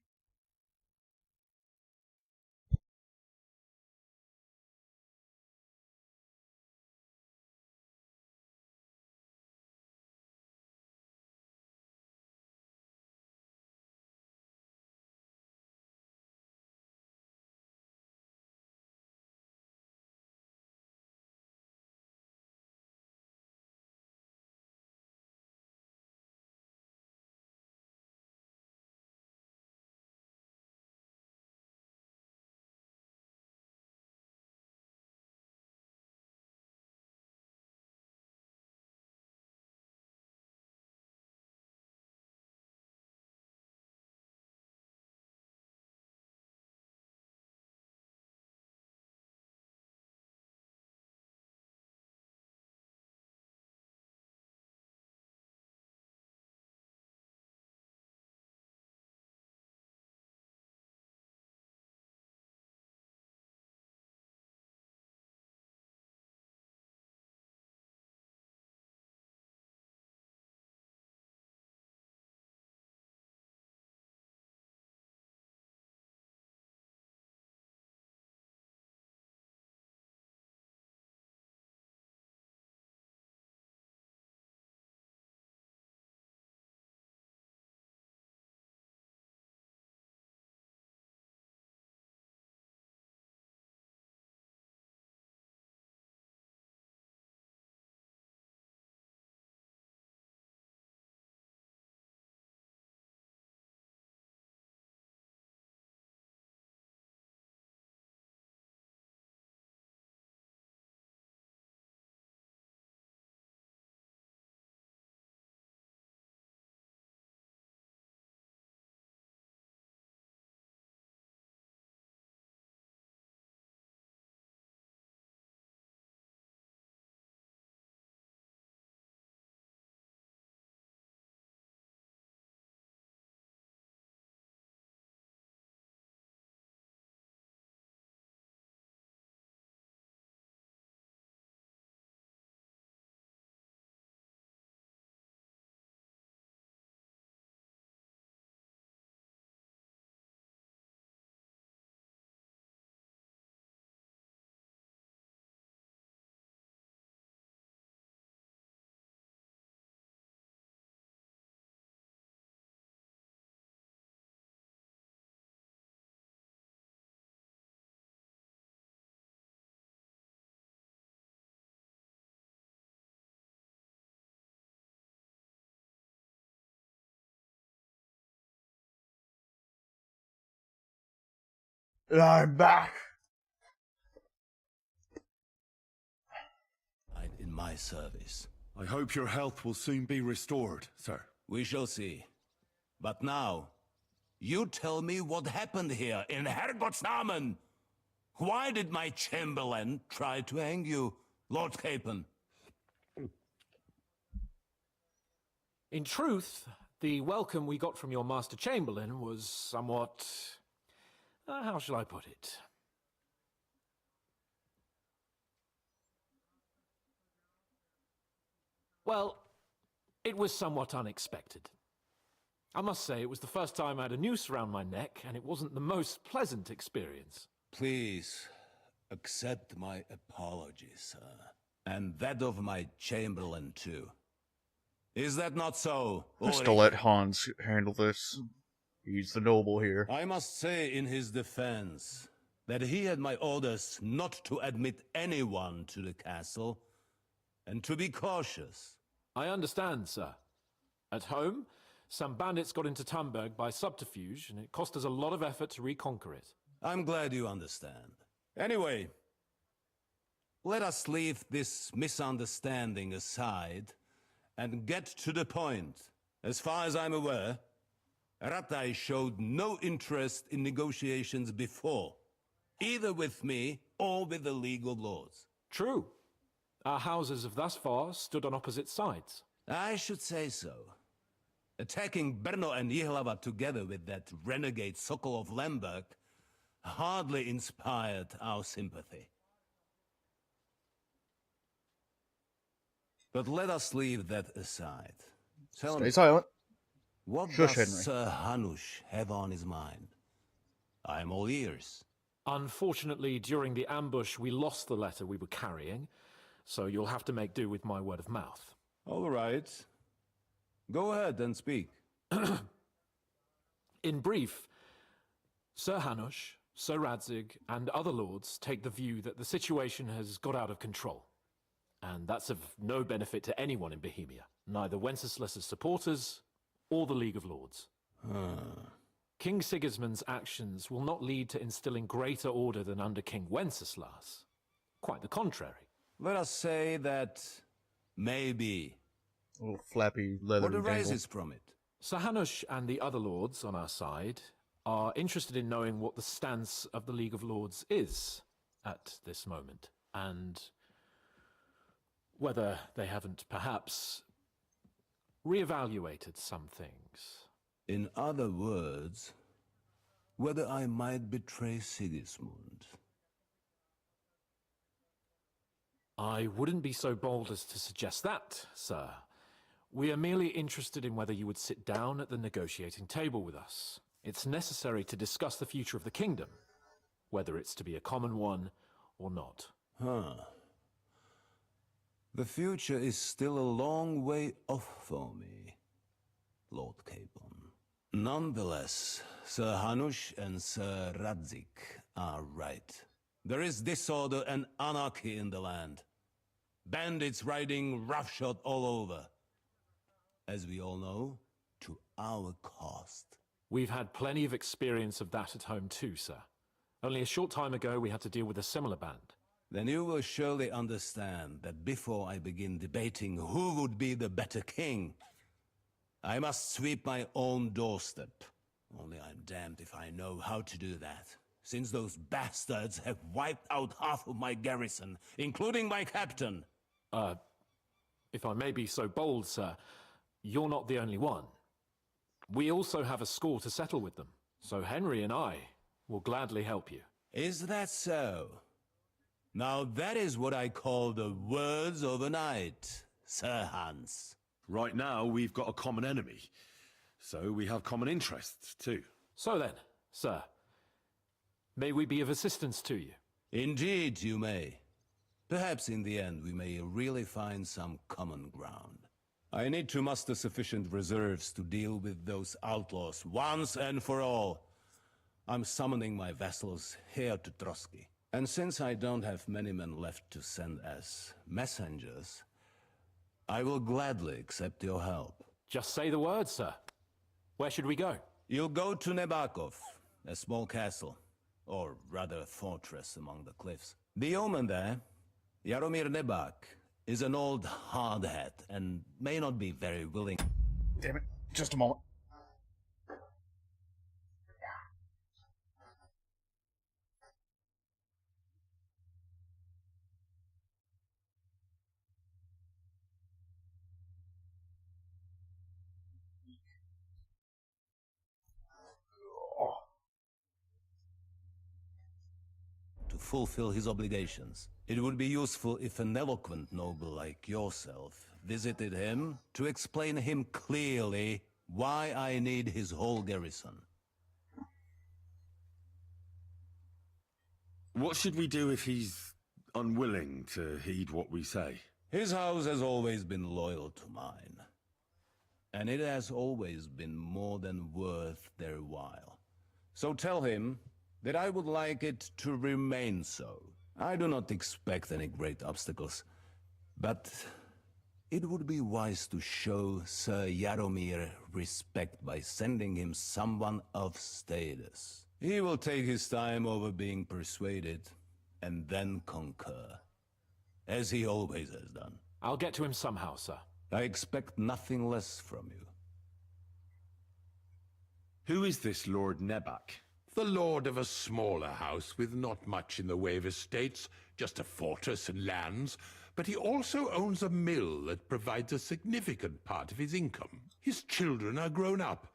I'm back. In my service. I hope your health will soon be restored, sir. We shall see. But now, you tell me what happened here in Herrgottsnamen. Why did my chamberlain try to hang you, Lord Capon? In truth, the welcome we got from your Master Chamberlain was somewhat... how shall I put it? Well, it was somewhat unexpected. I must say, it was the first time I had a noose around my neck, and it wasn't the most pleasant experience. Please, accept my apologies, sir. And that of my chamberlain, too. Is that not so, Just to let Hans handle this. He's the noble here. I must say in his defense that he had my orders not to admit anyone to the castle, and to be cautious. I understand, sir. At home, some bandits got into Tamberg by subterfuge, and it cost us a lot of effort to reconquer it. I'm glad you understand. Anyway, let us leave this misunderstanding aside and get to the point. As far as I'm aware, Ratai showed no interest in negotiations before, either with me or with the League of Lords. True. Our houses have thus far stood on opposite sides. I should say so. Attacking Brno and Jihlava together with that renegade Sokol of Lemberg hardly inspired our sympathy. But let us leave that aside. Tell Stay me, silent. what Shush, does Henry. Sir Hanush have on his mind? I am all ears. Unfortunately, during the ambush, we lost the letter we were carrying, so you'll have to make do with my word of mouth. All right. Go ahead and speak. In brief, Sir Hanush, Sir Radzig, and other lords take the view that the situation has got out of control. And that's of no benefit to anyone in Bohemia, neither Wenceslas's supporters or the League of Lords. King Sigismund's actions will not lead to instilling greater order than under King Wenceslas. Quite the contrary. Let us say that maybe. A little flappy leather. What arises from it? Sir Hanush and the other lords on our side are interested in knowing what the stance of the League of Lords is at this moment, and whether they haven't perhaps reevaluated some things. In other words, whether I might betray Sigismund. I wouldn't be so bold as to suggest that, sir. We are merely interested in whether you would sit down at the negotiating table with us. It's necessary to discuss the future of the kingdom, whether it's to be a common one or not. The future is still a long way off for me, Lord Capon. Nonetheless, Sir Hanush and Sir Radzig are right. There is disorder and anarchy in the land. Bandits riding roughshod all over. As we all know, to our cost. We've had plenty of experience of that at home too, sir. Only a short time ago we had to deal with a similar band. Then you will surely understand that before I begin debating who would be the better king, I must sweep my own doorstep. Only I'm damned if I know how to do that, since those bastards have wiped out half of my garrison, including my captain. If I may be so bold, sir, you're not the only one. We also have a score to settle with them, so Henry and I will gladly help you. Is that so? Now that is what I call the words of a knight, Sir Hans. Right now, we've got a common enemy, so we have common interests, too. So then, sir, may we be of assistance to you? Indeed, you may. Perhaps in the end we may really find some common ground. I need to muster sufficient reserves to deal with those outlaws once and for all. I'm summoning my vassals here to Trotsky. And since I don't have many men left to send as messengers, I will gladly accept your help. Just say the word, sir. Where should we go? You'll go to Nebakov, a small castle. or rather a fortress among the cliffs. The yeoman there, Jaromir Nebak, is an old hardhat and may not be very willing. Damn it. Just a moment. To fulfill his obligations. It would be useful if an eloquent noble like yourself visited him to explain him clearly why I need his whole garrison. What should we do if he's unwilling to heed what we say? His house has always been loyal to mine. And it has always been more than worth their while. So tell him that I would like it to remain so. I do not expect any great obstacles, but it would be wise to show Sir Jaromir respect by sending him someone of status. He will take his time over being persuaded, and then concur, as he always has done. I'll get to him somehow, sir. I expect nothing less from you. Who is this Lord Nebak? The lord of a smaller house with not much in the way of estates, just a fortress and lands, but he also owns a mill that provides a significant part of his income. His children are grown up.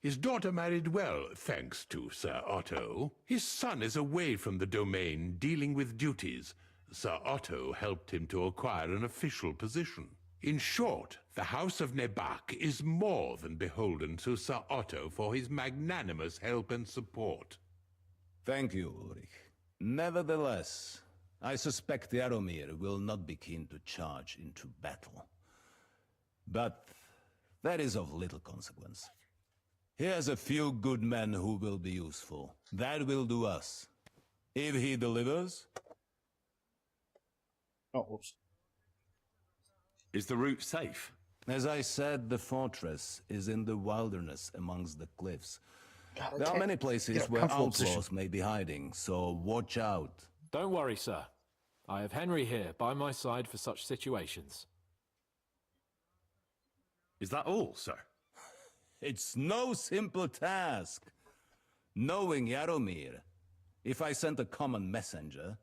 His daughter married well, thanks to Sir Otto. His son is away from the domain, dealing with duties. Sir Otto helped him to acquire an official position. In short, the House of Nebak is more than beholden to Sir Otto for his magnanimous help and support. Thank you, Ulrich. Nevertheless, I suspect Jaromir will not be keen to charge into battle. But that is of little consequence. He has a few good men who will be useful. That will do us. If he delivers... Oh, whoops. Is the route safe? As I said, the fortress is in the wilderness amongst the cliffs. God, there are many places where outlaws position. may be hiding, so watch out. Don't worry, sir. I have Henry here by my side for such situations. Is that all, sir? It's no simple task. Knowing Jaromir, if I sent a common messenger,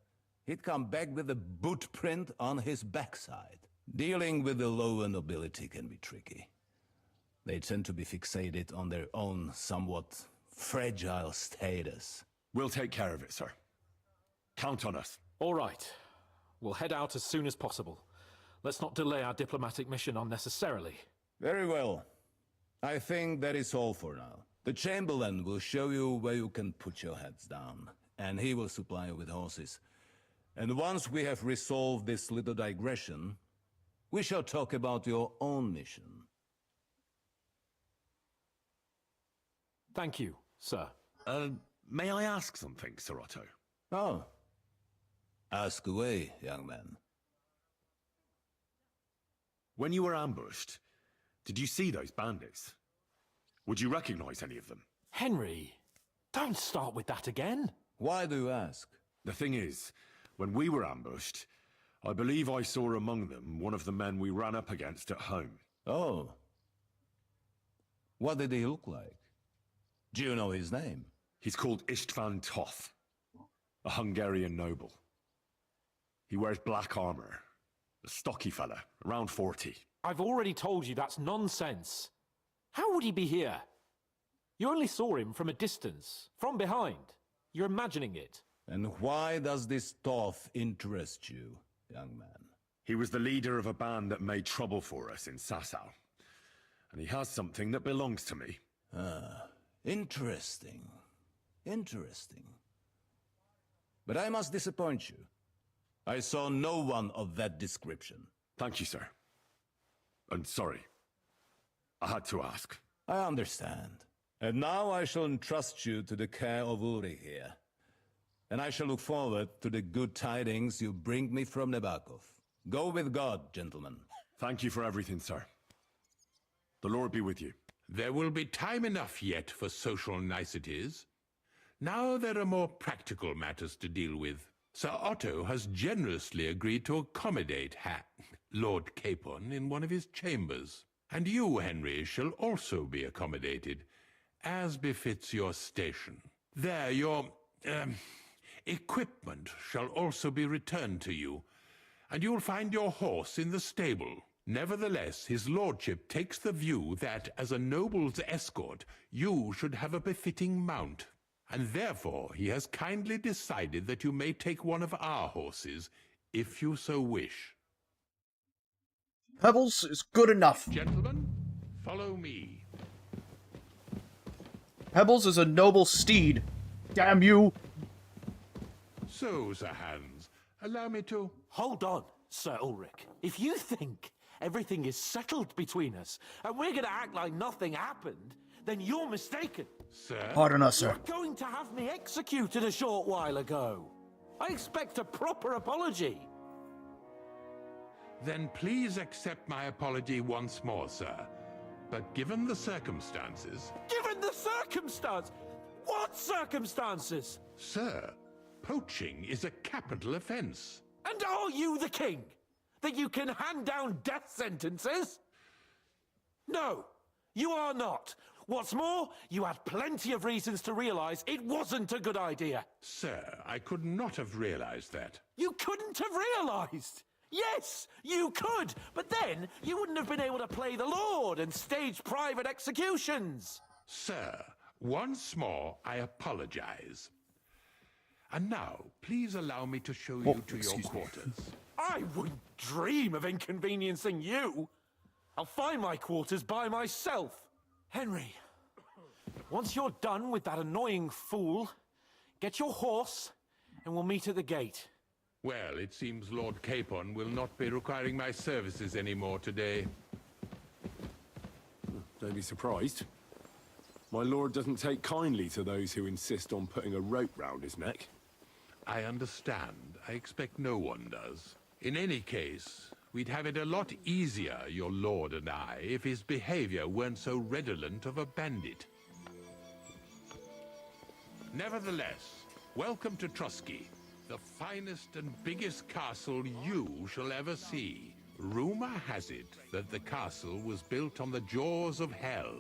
he'd come back with a boot print on his backside. Dealing with the lower nobility can be tricky. They tend to be fixated on their own somewhat fragile status. We'll take care of it, sir. Count on us. All right. We'll head out as soon as possible. Let's not delay our diplomatic mission unnecessarily. Very well. I think that is all for now. The Chamberlain will show you where you can put your heads down, and he will supply you with horses. And once we have resolved this little digression, we shall talk about your own mission. Thank you, sir. May I ask something, Sir Otto? Oh. Ask away, young man. When you were ambushed, did you see those bandits? Would you recognize any of them? Henry, don't start with that again. Why do you ask? The thing is, when we were ambushed, I believe I saw among them one of the men we ran up against at home. Oh. What did he look like? Do you know his name? He's called István Toth, a Hungarian noble. He wears black armor, a stocky fella, around 40. I've already told you that's nonsense. How would he be here? You only saw him from a distance, from behind. You're imagining it. And why does this Toth interest you, young man? He was the leader of a band that made trouble for us in Sasau. And he has something that belongs to me. Ah, interesting. Interesting. But I must disappoint you. I saw no one of that description. Thank you, sir. And sorry. I had to ask. I understand. And now I shall entrust you to the care of Uri here. And I shall look forward to the good tidings you bring me from Nebakov. Go with God, gentlemen. Thank you for everything, sir. The Lord be with you. There will be time enough yet for social niceties. Now there are more practical matters to deal with. Sir Otto has generously agreed to accommodate Lord Capon in one of his chambers. And you, Henry, shall also be accommodated, as befits your station. There, your equipment shall also be returned to you, and you'll find your horse in the stable. Nevertheless, his lordship takes the view that, as a noble's escort, you should have a befitting mount, and therefore he has kindly decided that you may take one of our horses, if you so wish. Pebbles is good enough. Gentlemen, follow me. Pebbles is a noble steed. Damn you. So, Sir Hans, allow me to... Hold on, Sir Ulrich. If you think everything is settled between us, and we're going to act like nothing happened, then you're mistaken. Sir? Pardon us, sir. You're going to have me executed a short while ago. I expect a proper apology. Then please accept my apology once more, sir. But given the circumstances... Given the circumstance? What circumstances? Sir, poaching is a capital offence. And are you the king? That you can hand down death sentences? No, you are not. What's more, you had plenty of reasons to realize it wasn't a good idea. Sir, I could not have realized that. You couldn't have realized? Yes, you could, but then you wouldn't have been able to play the Lord and stage private executions. Sir, once more, I apologize. And now, please allow me to show you to your quarters. I wouldn't dream of inconveniencing you. I'll find my quarters by myself. Henry, once you're done with that annoying fool, get your horse and we'll meet at the gate. Well, it seems Lord Capon will not be requiring my services anymore today. Don't be surprised. My lord doesn't take kindly to those who insist on putting a rope round his neck. I understand. I expect no one does. In any case, we'd have it a lot easier, your lord and I, if his behavior weren't so redolent of a bandit. Nevertheless, welcome to Trusky, the finest and biggest castle you shall ever see. Rumor has it that the castle was built on the jaws of hell,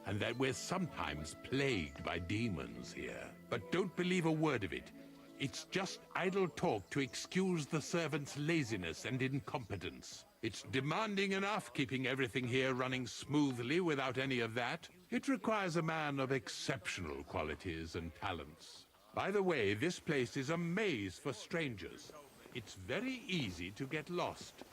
and that we're sometimes plagued by demons here. But don't believe a word of it. It's just idle talk to excuse the servants' laziness and incompetence. It's demanding enough keeping everything here running smoothly without any of that. It requires a man of exceptional qualities and talents. By the way, this place is a maze for strangers. It's very easy to get lost.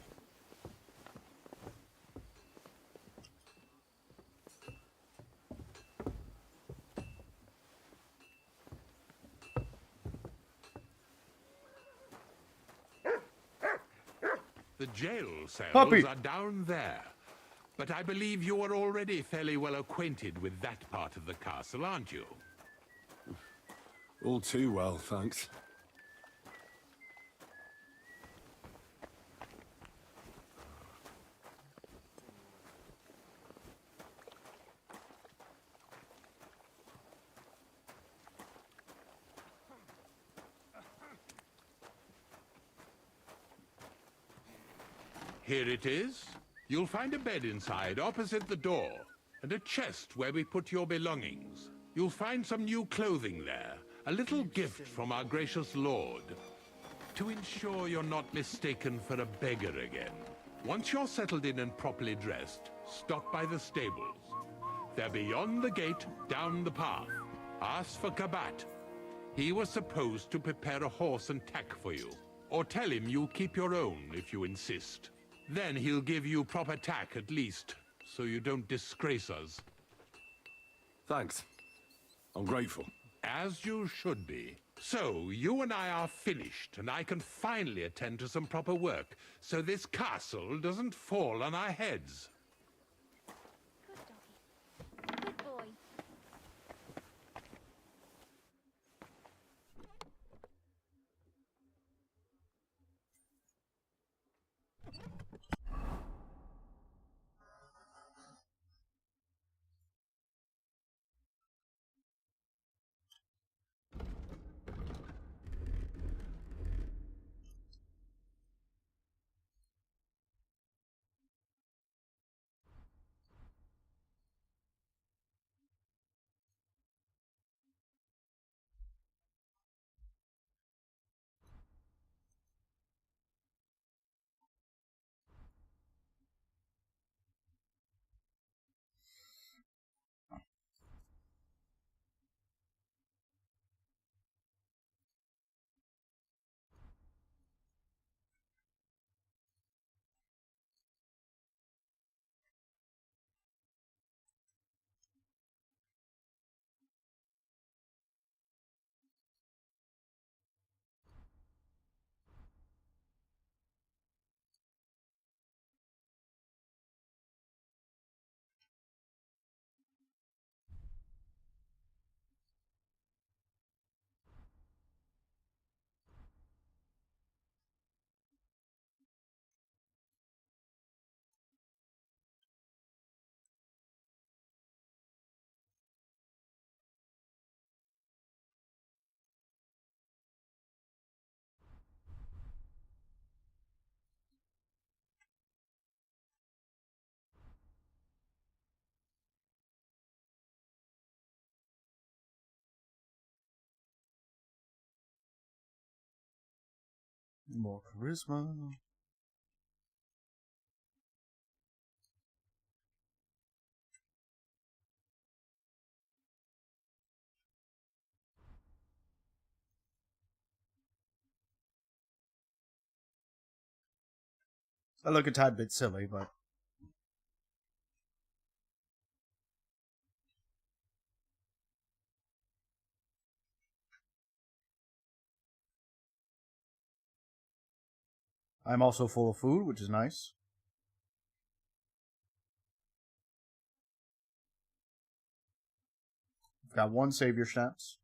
The jail cells are down there. But I believe you are already fairly well acquainted with that part of the castle, aren't you? All too well, thanks. Here it is. You'll find a bed inside, opposite the door, and a chest where we put your belongings. You'll find some new clothing there, a little gift from our gracious lord, to ensure you're not mistaken for a beggar again. Once you're settled in and properly dressed, stop by the stables. They're beyond the gate, down the path. Ask for Kabat. He was supposed to prepare a horse and tack for you, or tell him you'll keep your own if you insist. Then he'll give you proper tack at least, so you don't disgrace us. Thanks. I'm grateful. As you should be. So, you and I are finished, and I can finally attend to some proper work, so this castle doesn't fall on our heads. Good boy. More charisma. I look a tad bit silly, but I'm also full of food, which is nice. I've got one savior snaps.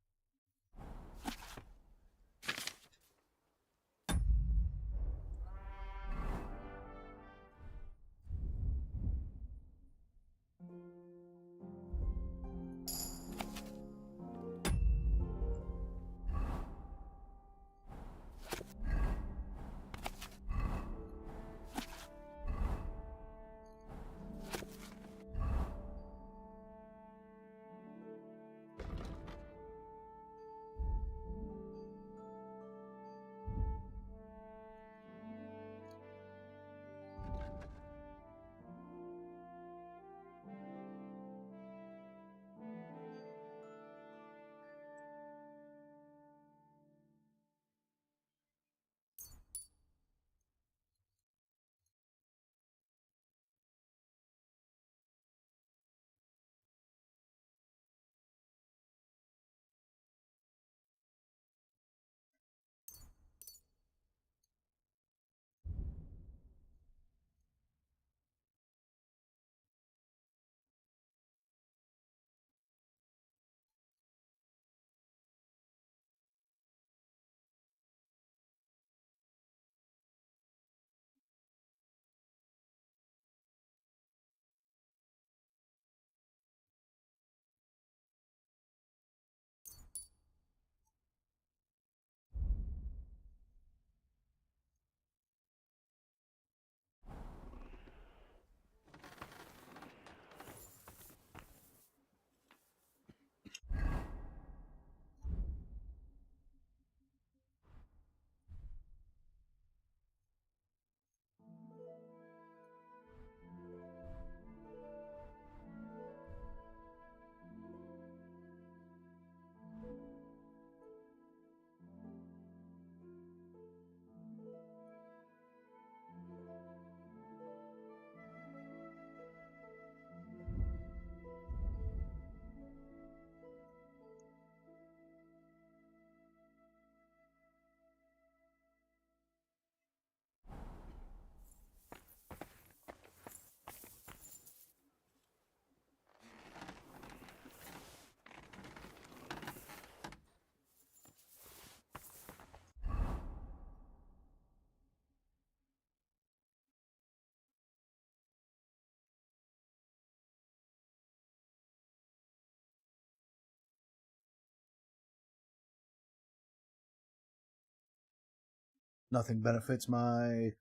Nothing benefits my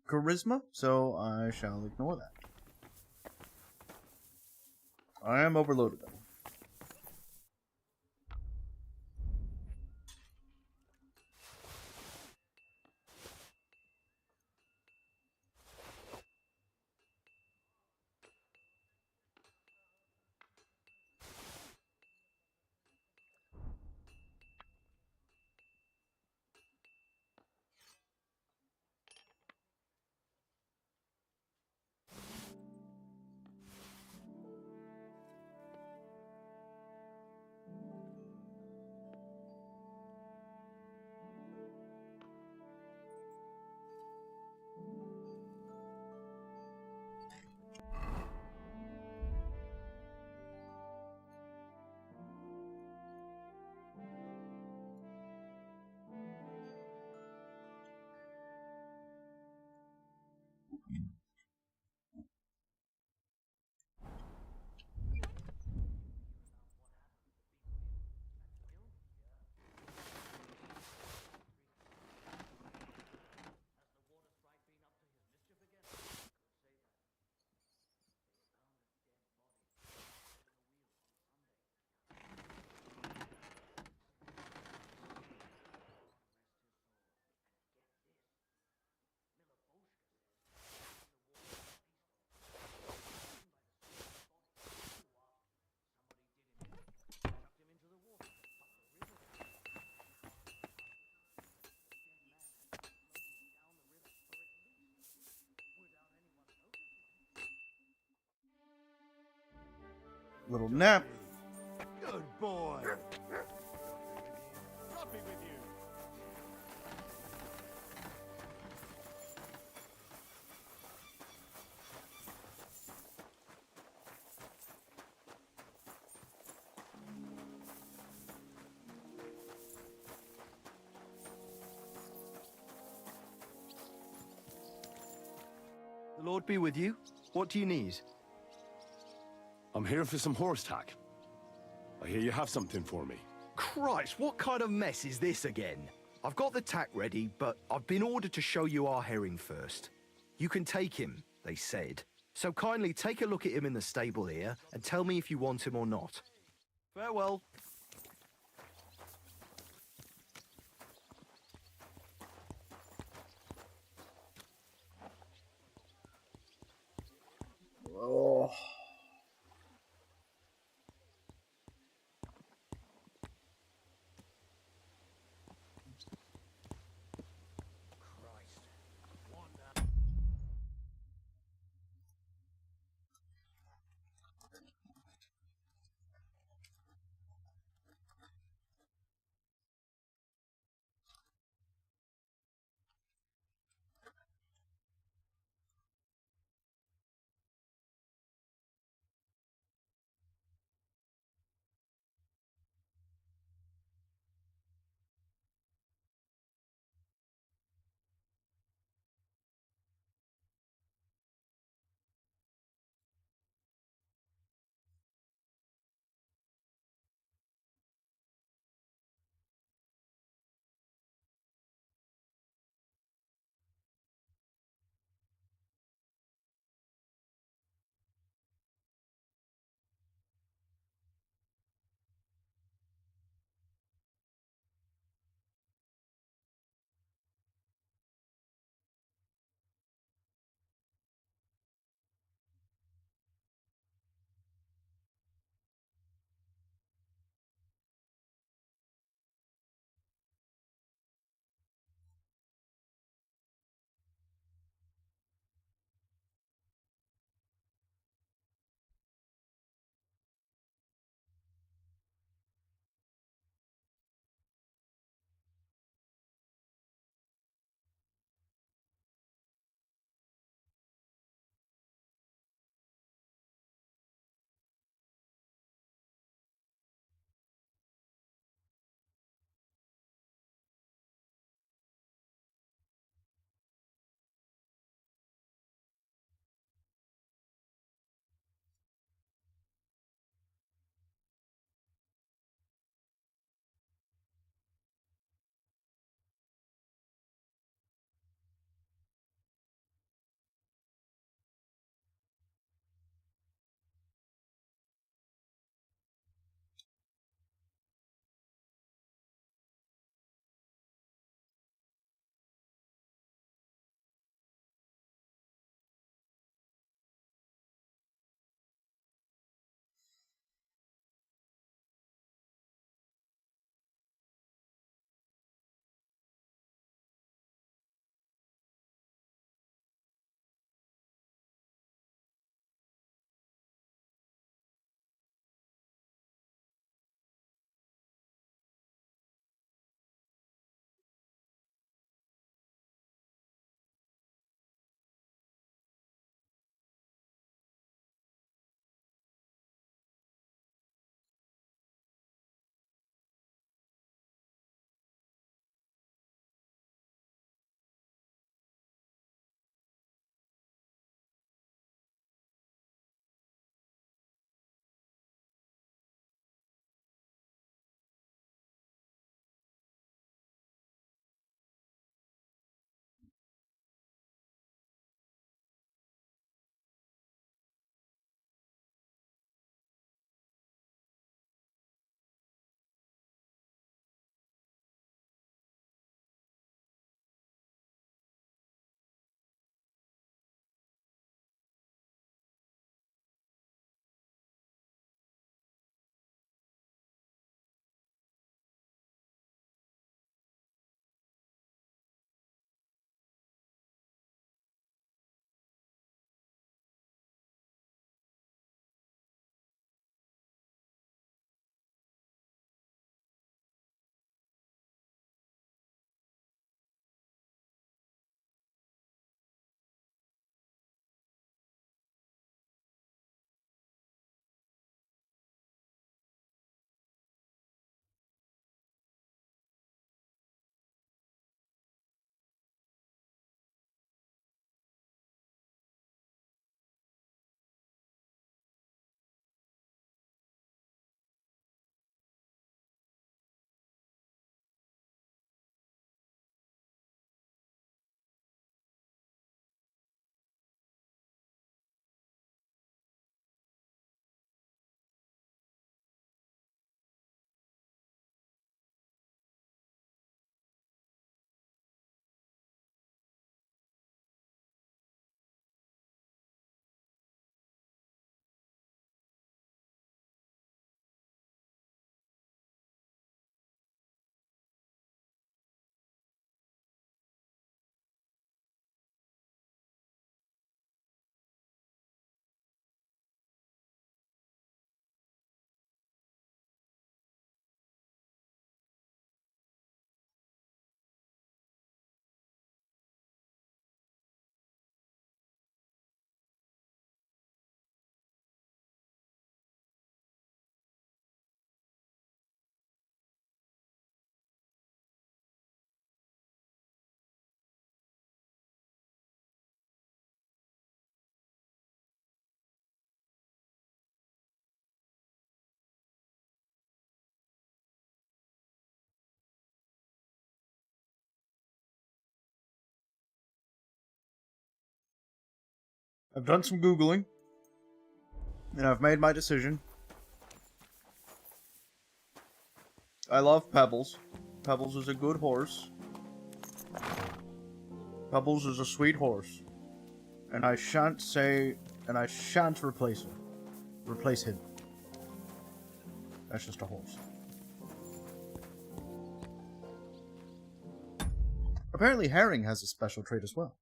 charisma, so I shall ignore that. I am overloaded, though. Little nap. Good boy. Rugby with you. The Lord be with you. What do you need? I'm here for some horse tack. I hear you have something for me. Christ, what kind of mess is this again? I've got the tack ready, but I've been ordered to show you our herring first. You can take him, they said. So kindly take a look at him in the stable here and tell me if you want him or not. Farewell. Oh. I've done some Googling, and I've made my decision. I love Pebbles. Pebbles is a good horse. Pebbles is a sweet horse. And I shan't replace him. Replace him. That's just a horse. Apparently Herring has a special trait as well.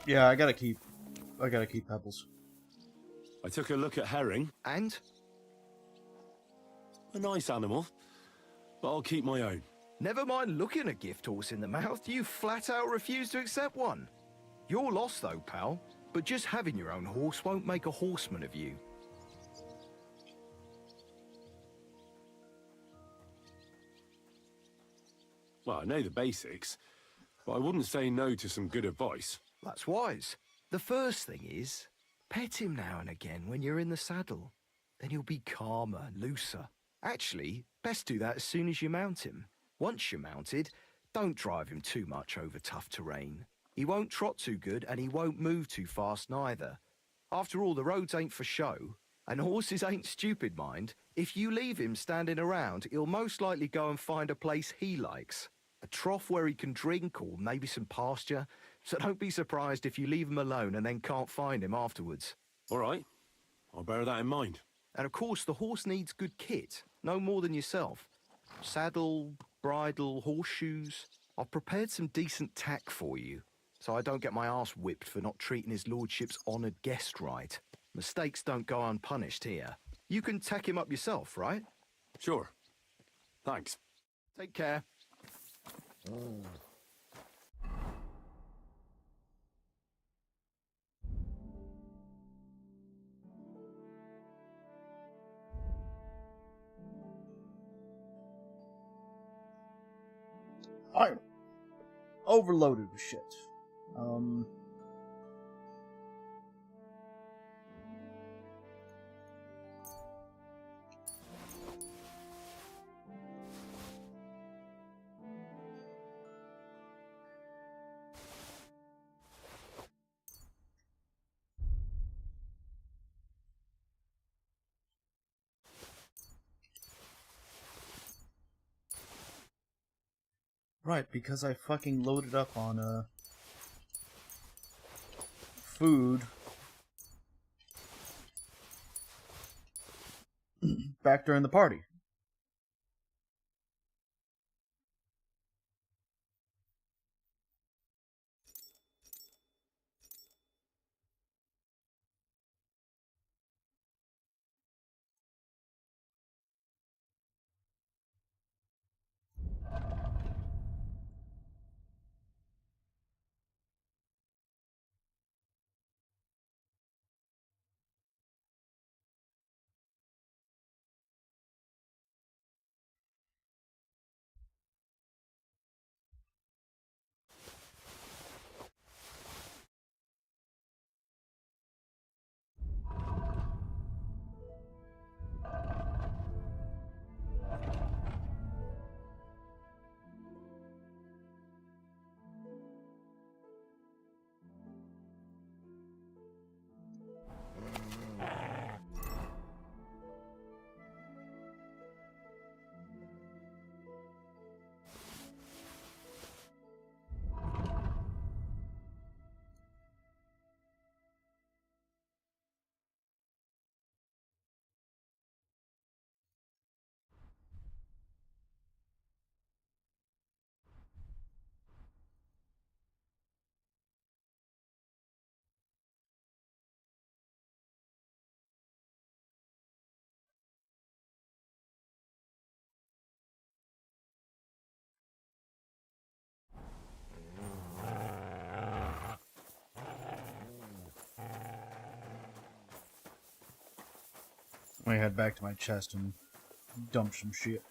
Yeah, I gotta keep Pebbles. I took a look at Herring. And? A nice animal, but I'll keep my own. Never mind looking a gift horse in the mouth, you flat out refuse to accept one. You're lost though, pal, but just having your own horse won't make a horseman of you. Well, I know the basics, but I wouldn't say no to some good advice. That's wise. The first thing is, pet him now and again when you're in the saddle. Then he'll be calmer, looser. Actually, best do that as soon as you mount him. Once you're mounted, don't drive him too much over tough terrain. He won't trot too good and he won't move too fast neither. After all, the roads ain't for show, and horses ain't stupid, mind. If you leave him standing around, he'll most likely go and find a place he likes. A trough where he can drink or maybe some pasture. So don't be surprised if you leave him alone and then can't find him afterwards. All right, I'll bear that in mind. And of course, the horse needs good kit, no more than yourself. Saddle, bridle, horseshoes. I've prepared some decent tack for you, so I don't get my arse whipped for not treating his lordship's honoured guest right. Mistakes don't go unpunished here. You can tack him up yourself, right? Sure. Thanks. Take care. I'm overloaded with shit. Right, because I fucking loaded up on, food. Back during the party. Let me head back to my chest and dump some shit.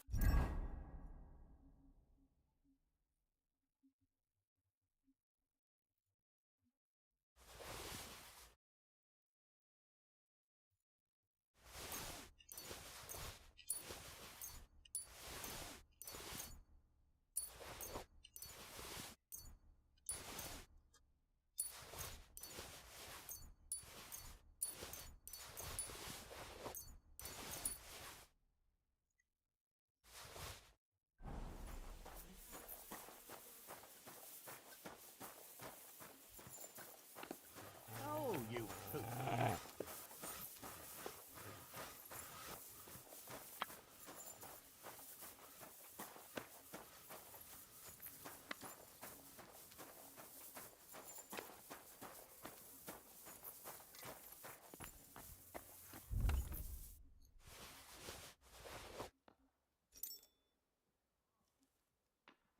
Oh, you.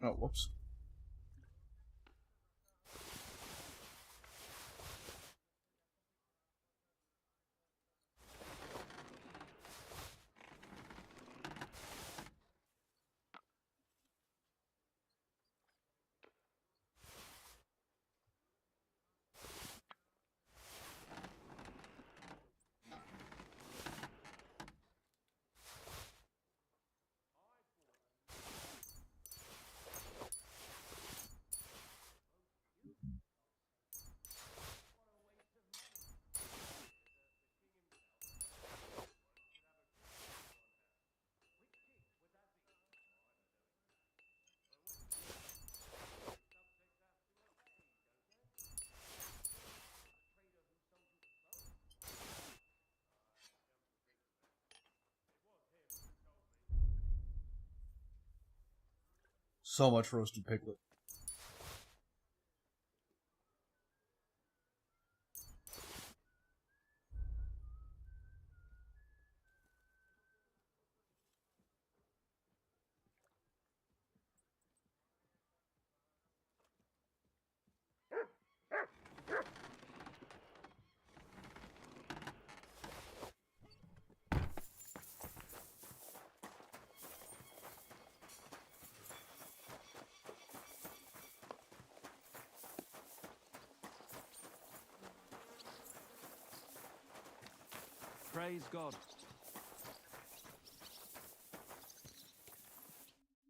Oh, whoops. So much roasted piglet. Praise God.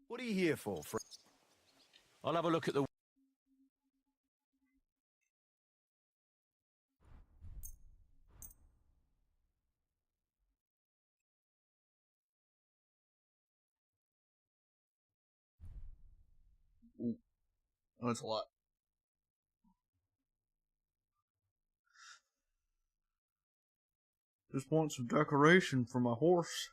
What are you here for, I'll have a look at the... Ooh. That's a lot. Just want some decoration for my horse.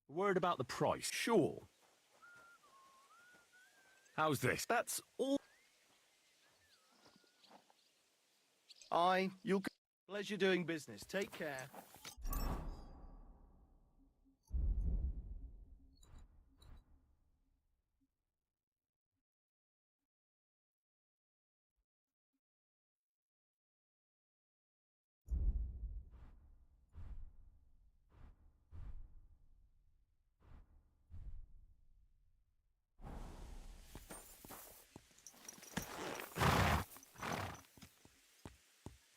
Word about the price? Sure. How's this? That's all. Aye, you'll... Pleasure doing business. Take care.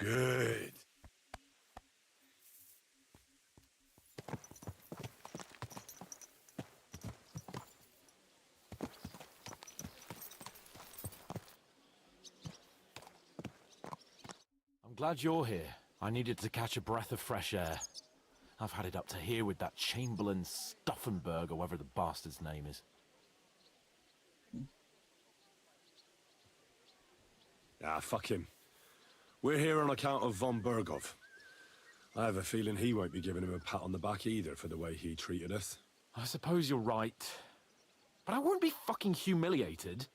Good. I'm glad you're here. I needed to catch a breath of fresh air. I've had it up to here with that Chamberlain Stuffenberg, or whatever the bastard's name is. Ah, fuck him. We're here on account of von Bergov. I have a feeling he won't be giving him a pat on the back either for the way he treated us. I suppose you're right. But I won't be fucking humiliated.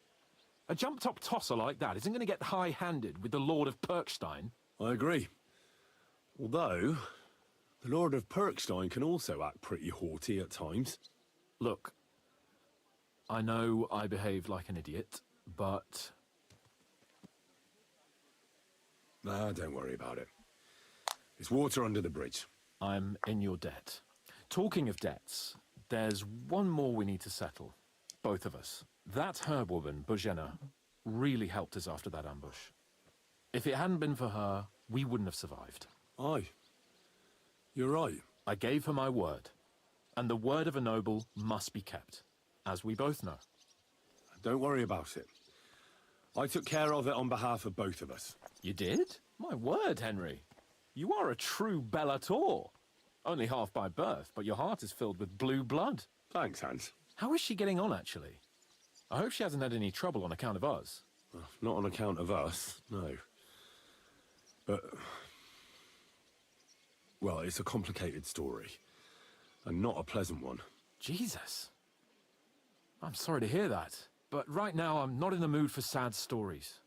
A jump-top tosser like that isn't going to get high-handed with the Lord of Perkstein. I agree. Although, the Lord of Perkstein can also act pretty haughty at times. Look, I know I behaved like an idiot, but... Nah, don't worry about it. It's water under the bridge. I'm in your debt. Talking of debts, there's one more we need to settle. Both of us. That herb woman, Bojena, really helped us after that ambush. If it hadn't been for her, we wouldn't have survived. Aye. You're right. I gave her my word. And the word of a noble must be kept, as we both know. Don't worry about it. I took care of it on behalf of both of us. You did? My word, Henry. You are a true Bellator. Only half by birth, but your heart is filled with blue blood. Thanks, Hans. How is she getting on, actually? I hope she hasn't had any trouble on account of us. Well, not on account of us, no. But... well, it's a complicated story. And not a pleasant one. Jesus. I'm sorry to hear that. But right now, I'm not in the mood for sad stories.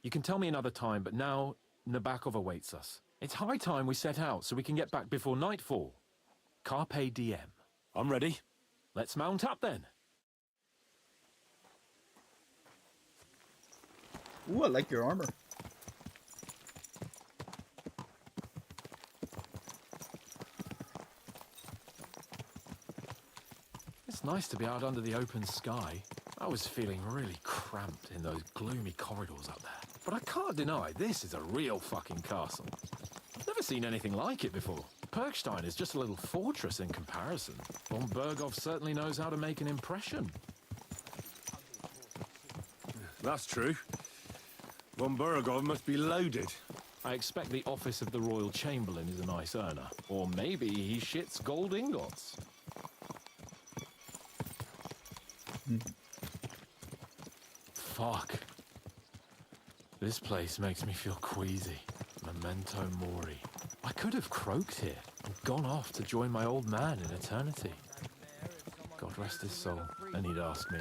You can tell me another time, but now Nabokov awaits us. It's high time we set out so we can get back before nightfall. Carpe diem. I'm ready. Let's mount up then. Ooh, I like your armor. It's nice to be out under the open sky. I was feeling really cramped in those gloomy corridors up there. But I can't deny, this is a real fucking castle. I've never seen anything like it before. Perkstein is just a little fortress in comparison. Von Berghoff certainly knows how to make an impression. That's true. Von Berghoff must be loaded. I expect the office of the Royal Chamberlain is a nice earner. Or maybe he shits gold ingots. Fuck. This place makes me feel queasy. Memento mori. I could have croaked here and gone off to join my old man in eternity. God rest his soul, and he'd ask me,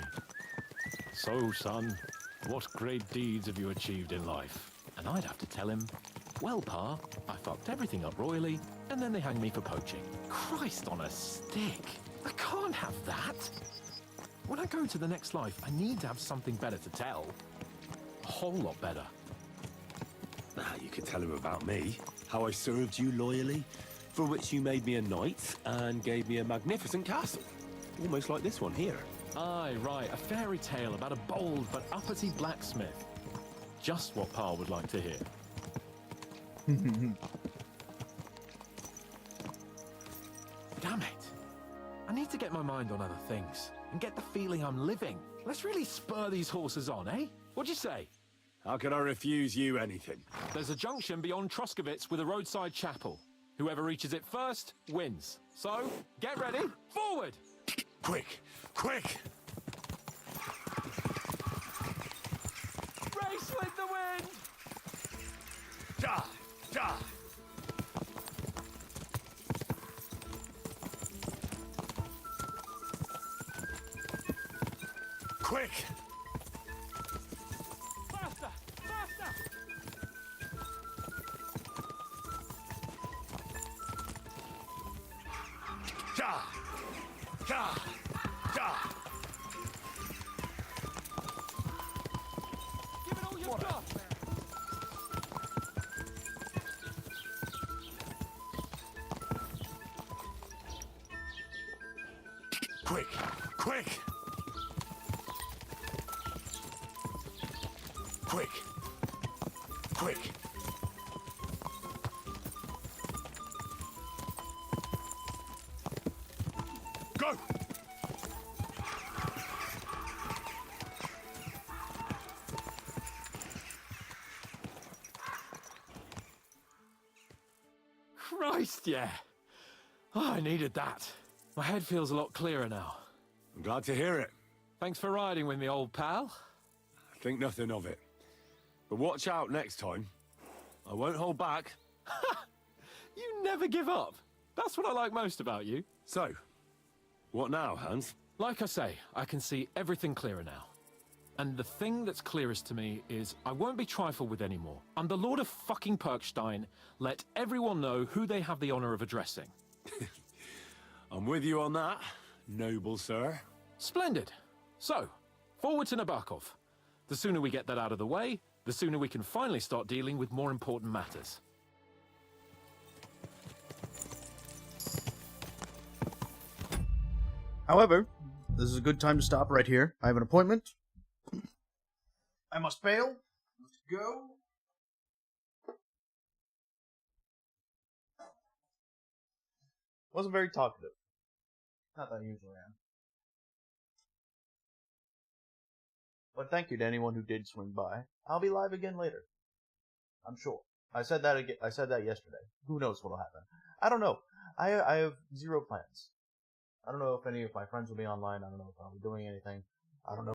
"So, son, what great deeds have you achieved in life?" And I'd have to tell him, "Well, Pa, I fucked everything up royally, and then they hanged me for poaching." Christ on a stick! I can't have that! When I go to the next life, I need to have something better to tell. A whole lot better. Ah, you could tell him about me. How I served you loyally, for which you made me a knight and gave me a magnificent castle. Almost like this one here. Aye, right, a fairy tale about a bold but uppity blacksmith. Just what Pa would like to hear. Damn it. I need to get my mind on other things and get the feeling I'm living. Let's really spur these horses on, eh? What'd you say? How could I refuse you anything? There's a junction beyond Troskovitz with a roadside chapel. Whoever reaches it first wins. So, get ready, forward! Quick! Quick! Race with the wind! Ja! Ja! Quick! Faster! Faster! Ja! Ja! Ja! Give it all you've got! Quick! Quick! Quick! Quick! Go! Christ, yeah. Oh, I needed that. My head feels a lot clearer now. I'm glad to hear it. Thanks for riding with me, old pal. Think nothing of it. But watch out next time. I won't hold back. You never give up. That's what I like most about you. So, what now, Hans? Like I say, I can see everything clearer now. And the thing that's clearest to me is I won't be trifled with anymore. I'm the Lord of fucking Perkstein. Let everyone know who they have the honor of addressing. I'm with you on that, noble sir. Splendid. So, forward to Nabokov. The sooner we get that out of the way, the sooner we can finally start dealing with more important matters. However, this is a good time to stop right here. I have an appointment. I must bail. Let's go. Wasn't very talkative. Not that I usually am. But thank you to anyone who did swing by. I'll be live again later. I'm sure. I said that again. I said that yesterday. Who knows what'll happen? I don't know. I have zero plans. I don't know if any of my friends will be online. I don't know if I'll be doing anything. I don't know.